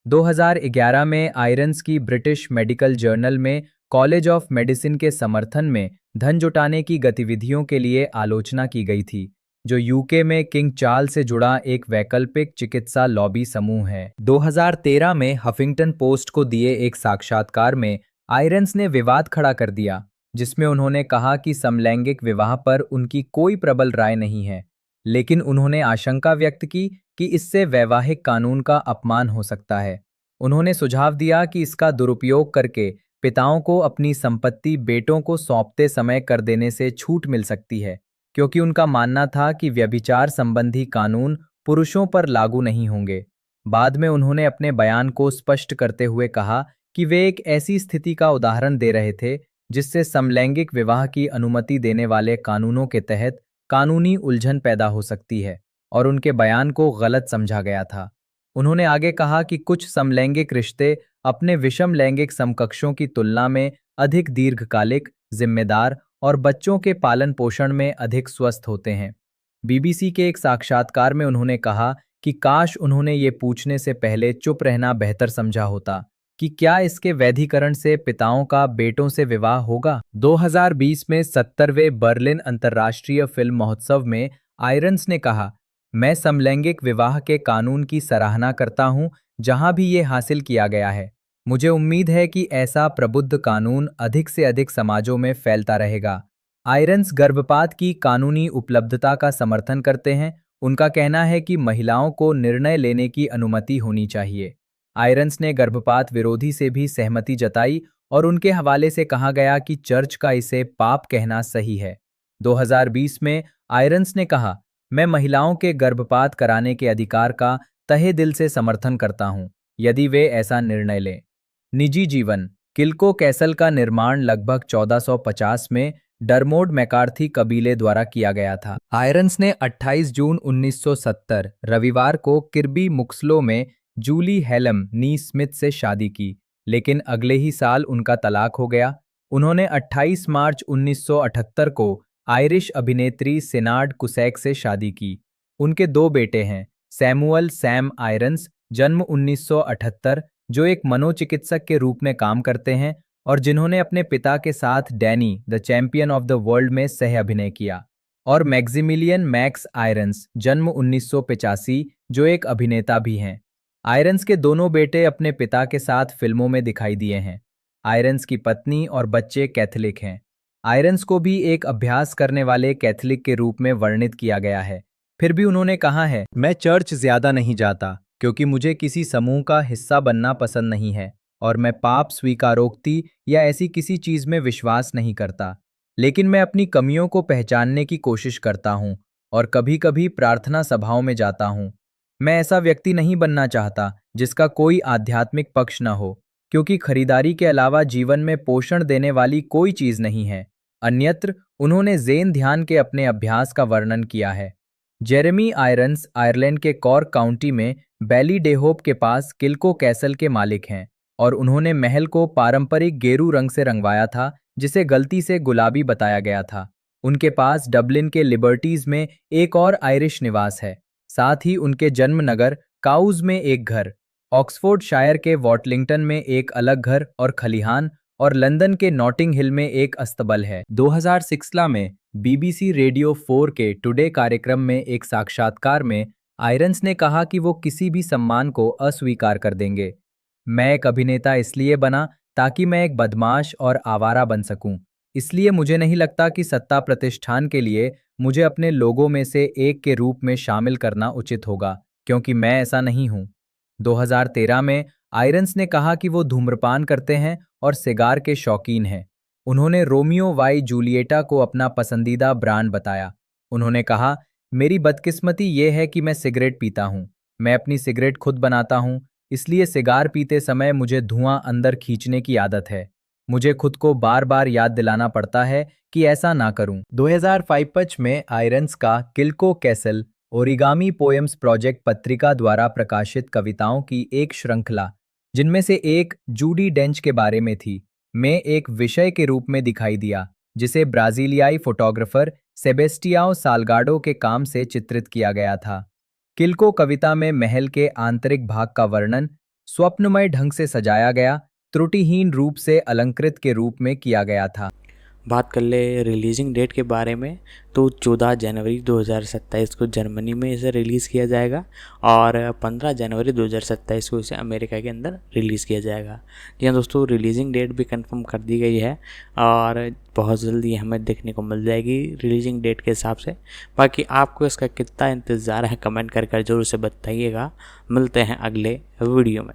2011 में आयरन्स की ब्रिटिश मेडिकल जर्नल में कॉलेज ऑफ मेडिसिन के समर्थन में धन जुटाने की गतिविधियों के लिए आलोचना की गई थी, जो यूके में किंग चार्ल्स से जुड़ा एक वैकल्पिक चिकित्सा लॉबी समूह है। 2013 में हफिंगटन पोस्ट को दिए एक साक्षात्कार में आयरन्स ने विवाद खड़ा कर दिया, जिसमें उन्होंने कहा कि समलैंगिक विवाह पर उनकी कोई प्रबल राय नहीं है, लेकिन उन्होंने आशंका व्यक्त की कि इससे वैवाहिक कानून का अपमान हो सकता है। उन्होंने सुझाव दिया कि इसका दुरुपयोग करके पिताओं को अपनी संपत्ति बेटों को सौंपते समय कर देने से छूट मिल सकती है, क्योंकि उनका मानना था कि व्यभिचार संबंधी कानून पुरुषों पर लागू नहीं होंगे। बाद में उन्होंने अपने बयान को स्पष्ट करते हुए कहा कि वे एक ऐसी स्थिति का उदाहरण दे रहे थे जिससे समलैंगिक विवाह की अनुमति देने वाले कानूनों के तहत कानूनी उलझन पैदा हो सकती है, और उनके बयान को गलत समझा गया था। उन्होंने आगे कहा कि कुछ समलैंगिक रिश्ते अपने विषम लैंगिक समकक्षों की तुलना में अधिक दीर्घकालिक, जिम्मेदार और बच्चों के पालन पोषण में अधिक स्वस्थ होते हैं। बीबीसी के एक साक्षात्कार में उन्होंने कहा कि काश उन्होंने ये पूछने से पहले चुप रहना बेहतर समझा होता कि क्या इसके वैधीकरण से पिताओं का बेटों से विवाह होगा। 2020 में 70वें बर्लिन अंतर्राष्ट्रीय फिल्म महोत्सव में आयरन्स ने कहा, मैं समलैंगिक विवाह के कानून की सराहना करता हूं जहां भी ये हासिल किया गया है। मुझे उम्मीद है कि ऐसा प्रबुद्ध कानून अधिक से अधिक समाजों में फैलता रहेगा। आयरन्स गर्भपात की कानूनी उपलब्धता का समर्थन करते हैं। उनका कहना है कि महिलाओं को निर्णय लेने की अनुमति होनी चाहिए। आयरन्स ने गर्भपात विरोधी से भी सहमति जताई और उनके हवाले से कहा गया कि चर्च का इसे पाप कहना सही है। 2020 में आयरन्स ने कहा, मैं महिलाओं के गर्भपात कराने के अधिकार का तहे दिल से समर्थन करता हूं, यदि वे ऐसा निर्णय लें। निजी जीवन। किल्को कैसल का निर्माण लगभग 1450 में डरमोड मैकार्थी कबीले द्वारा किया गया था। आयरन्स ने 28 जून 1970 रविवार को किर्बी मुक्स्लो में जूली हेलम नी स्मिथ से शादी की, लेकिन अगले ही साल उनका तलाक हो गया। उन्होंने 28 मार्च 1978 को आयरिश अभिनेत्री सिनाड कुसैक से शादी की। उनके दो बेटे हैं, सैमुअल सैम आयरन्स, जन्म 1978, जो एक मनोचिकित्सक के रूप में काम करते हैं और जिन्होंने अपने पिता के साथ Danny the champion of the world में सह अभिनय किया, और मैक्सिमिलियन मैक्स आयरन्स, जन्म 1985, जो एक अभिनेता भी हैं। आयरन्स के दोनों बेटे अपने पिता के साथ फिल्मों में दिखाई दिए हैं। आयरन्स की पत्नी और बच्चे कैथोलिक हैं। आयरन्स को भी एक अभ्यास करने वाले कैथोलिक के रूप में वर्णित किया गया है। फिर भी उन्होंने कहा है, मैं चर्च ज्यादा नहीं जाता क्योंकि मुझे किसी समूह का हिस्सा बनना पसंद नहीं है और मैं पाप स्वीकारोक्ति या ऐसी किसी चीज में विश्वास नहीं करता, लेकिन मैं अपनी कमियों को पहचानने की कोशिश करता हूँ और कभी-कभी प्रार्थना सभाओं में जाता हूँ। मैं ऐसा व्यक्ति नहीं बनना चाहता जिसका कोई आध्यात्मिक पक्ष न हो, क्योंकि खरीदारी के अलावा जीवन में पोषण देने वाली कोई चीज नहीं है। अन्यत्र उन्होंने ज़ेन ध्यान के अपने अभ्यास का वर्णन किया है। जेरेमी आयरन्स आयरलैंड के कॉर्क काउंटी में बैलीडेहोप के पास किल्को कैसल के मालिक हैं और उन्होंने महल को पारंपरिक गेरू रंग से रंगवाया था, जिसे गलती से गुलाबी बताया गया था। उनके पास डबलिन के लिबर्टीज में एक और आयरिश निवास है, साथ ही उनके जन्म नगर काउज में एक घर, ऑक्सफोर्डशायर के वॉटलिंगटन में एक अलग घर और खलिहान, और लंदन के नॉटिंग हिल में एक अस्तबल है। 2016 में बीबीसी रेडियो 4 के टुडे कार्यक्रम में एक साक्षात्कार में आयरन्स ने कहा कि वो किसी भी सम्मान को अस्वीकार कर देंगे। मैं एक अभिनेता इसलिए बना ताकि मैं एक बदमाश और आवारा बन सकूं। इसलिए मुझे नहीं लगता कि सत्ता प्रतिष्ठान के लिए मुझे अपने लोगों में से एक के रूप में शामिल करना उचित होगा, क्योंकि मैं ऐसा नहीं हूं। 2013 में आयरन्स ने कहा कि वो धूम्रपान करते हैं और सिगार के शौकीन हैं। उन्होंने रोमियो वाई जूलिएटा को अपना पसंदीदा ब्रांड बताया। उन्होंने कहा, मेरी बदकिस्मती ये है कि मैं सिगरेट पीता हूँ। मैं अपनी सिगरेट खुद बनाता हूँ, इसलिए सिगार पीते समय मुझे धुआं अंदर खींचने की आदत है। मुझे खुद को बार बार याद दिलाना पड़ता है कि ऐसा ना करूं। 2005 में आयरन्स का किल्को कैसल ओरिगामी पोएम्स प्रोजेक्ट पत्रिका द्वारा प्रकाशित कविताओं की एक श्रृंखला, जिनमें से एक जूडी डेंच के बारे में थी, में एक विषय के रूप में दिखाई दिया, जिसे ब्राजीलियाई फोटोग्राफर सेबेस्टियाओ साल्गाडो के काम से चित्रित किया गया था। किल्को कविता में महल के आंतरिक भाग का वर्णन स्वप्नमय ढंग से सजाया गया, त्रुटिहीन रूप से अलंकृत के रूप में किया गया था। बात कर ले रिलीजिंग डेट के बारे में तो 14 जनवरी 2027 को जर्मनी में इसे रिलीज़ किया जाएगा और 15 जनवरी 2027 को इसे अमेरिका के अंदर रिलीज़ किया जाएगा। जी हाँ दोस्तों, रिलीजिंग डेट भी कंफर्म कर दी गई है और बहुत जल्दी हमें देखने को मिल जाएगी रिलीजिंग डेट के हिसाब से। बाकी आपको इसका कितना इंतज़ार है कमेंट कर ज़रूर से बताइएगा। मिलते हैं अगले वीडियो में।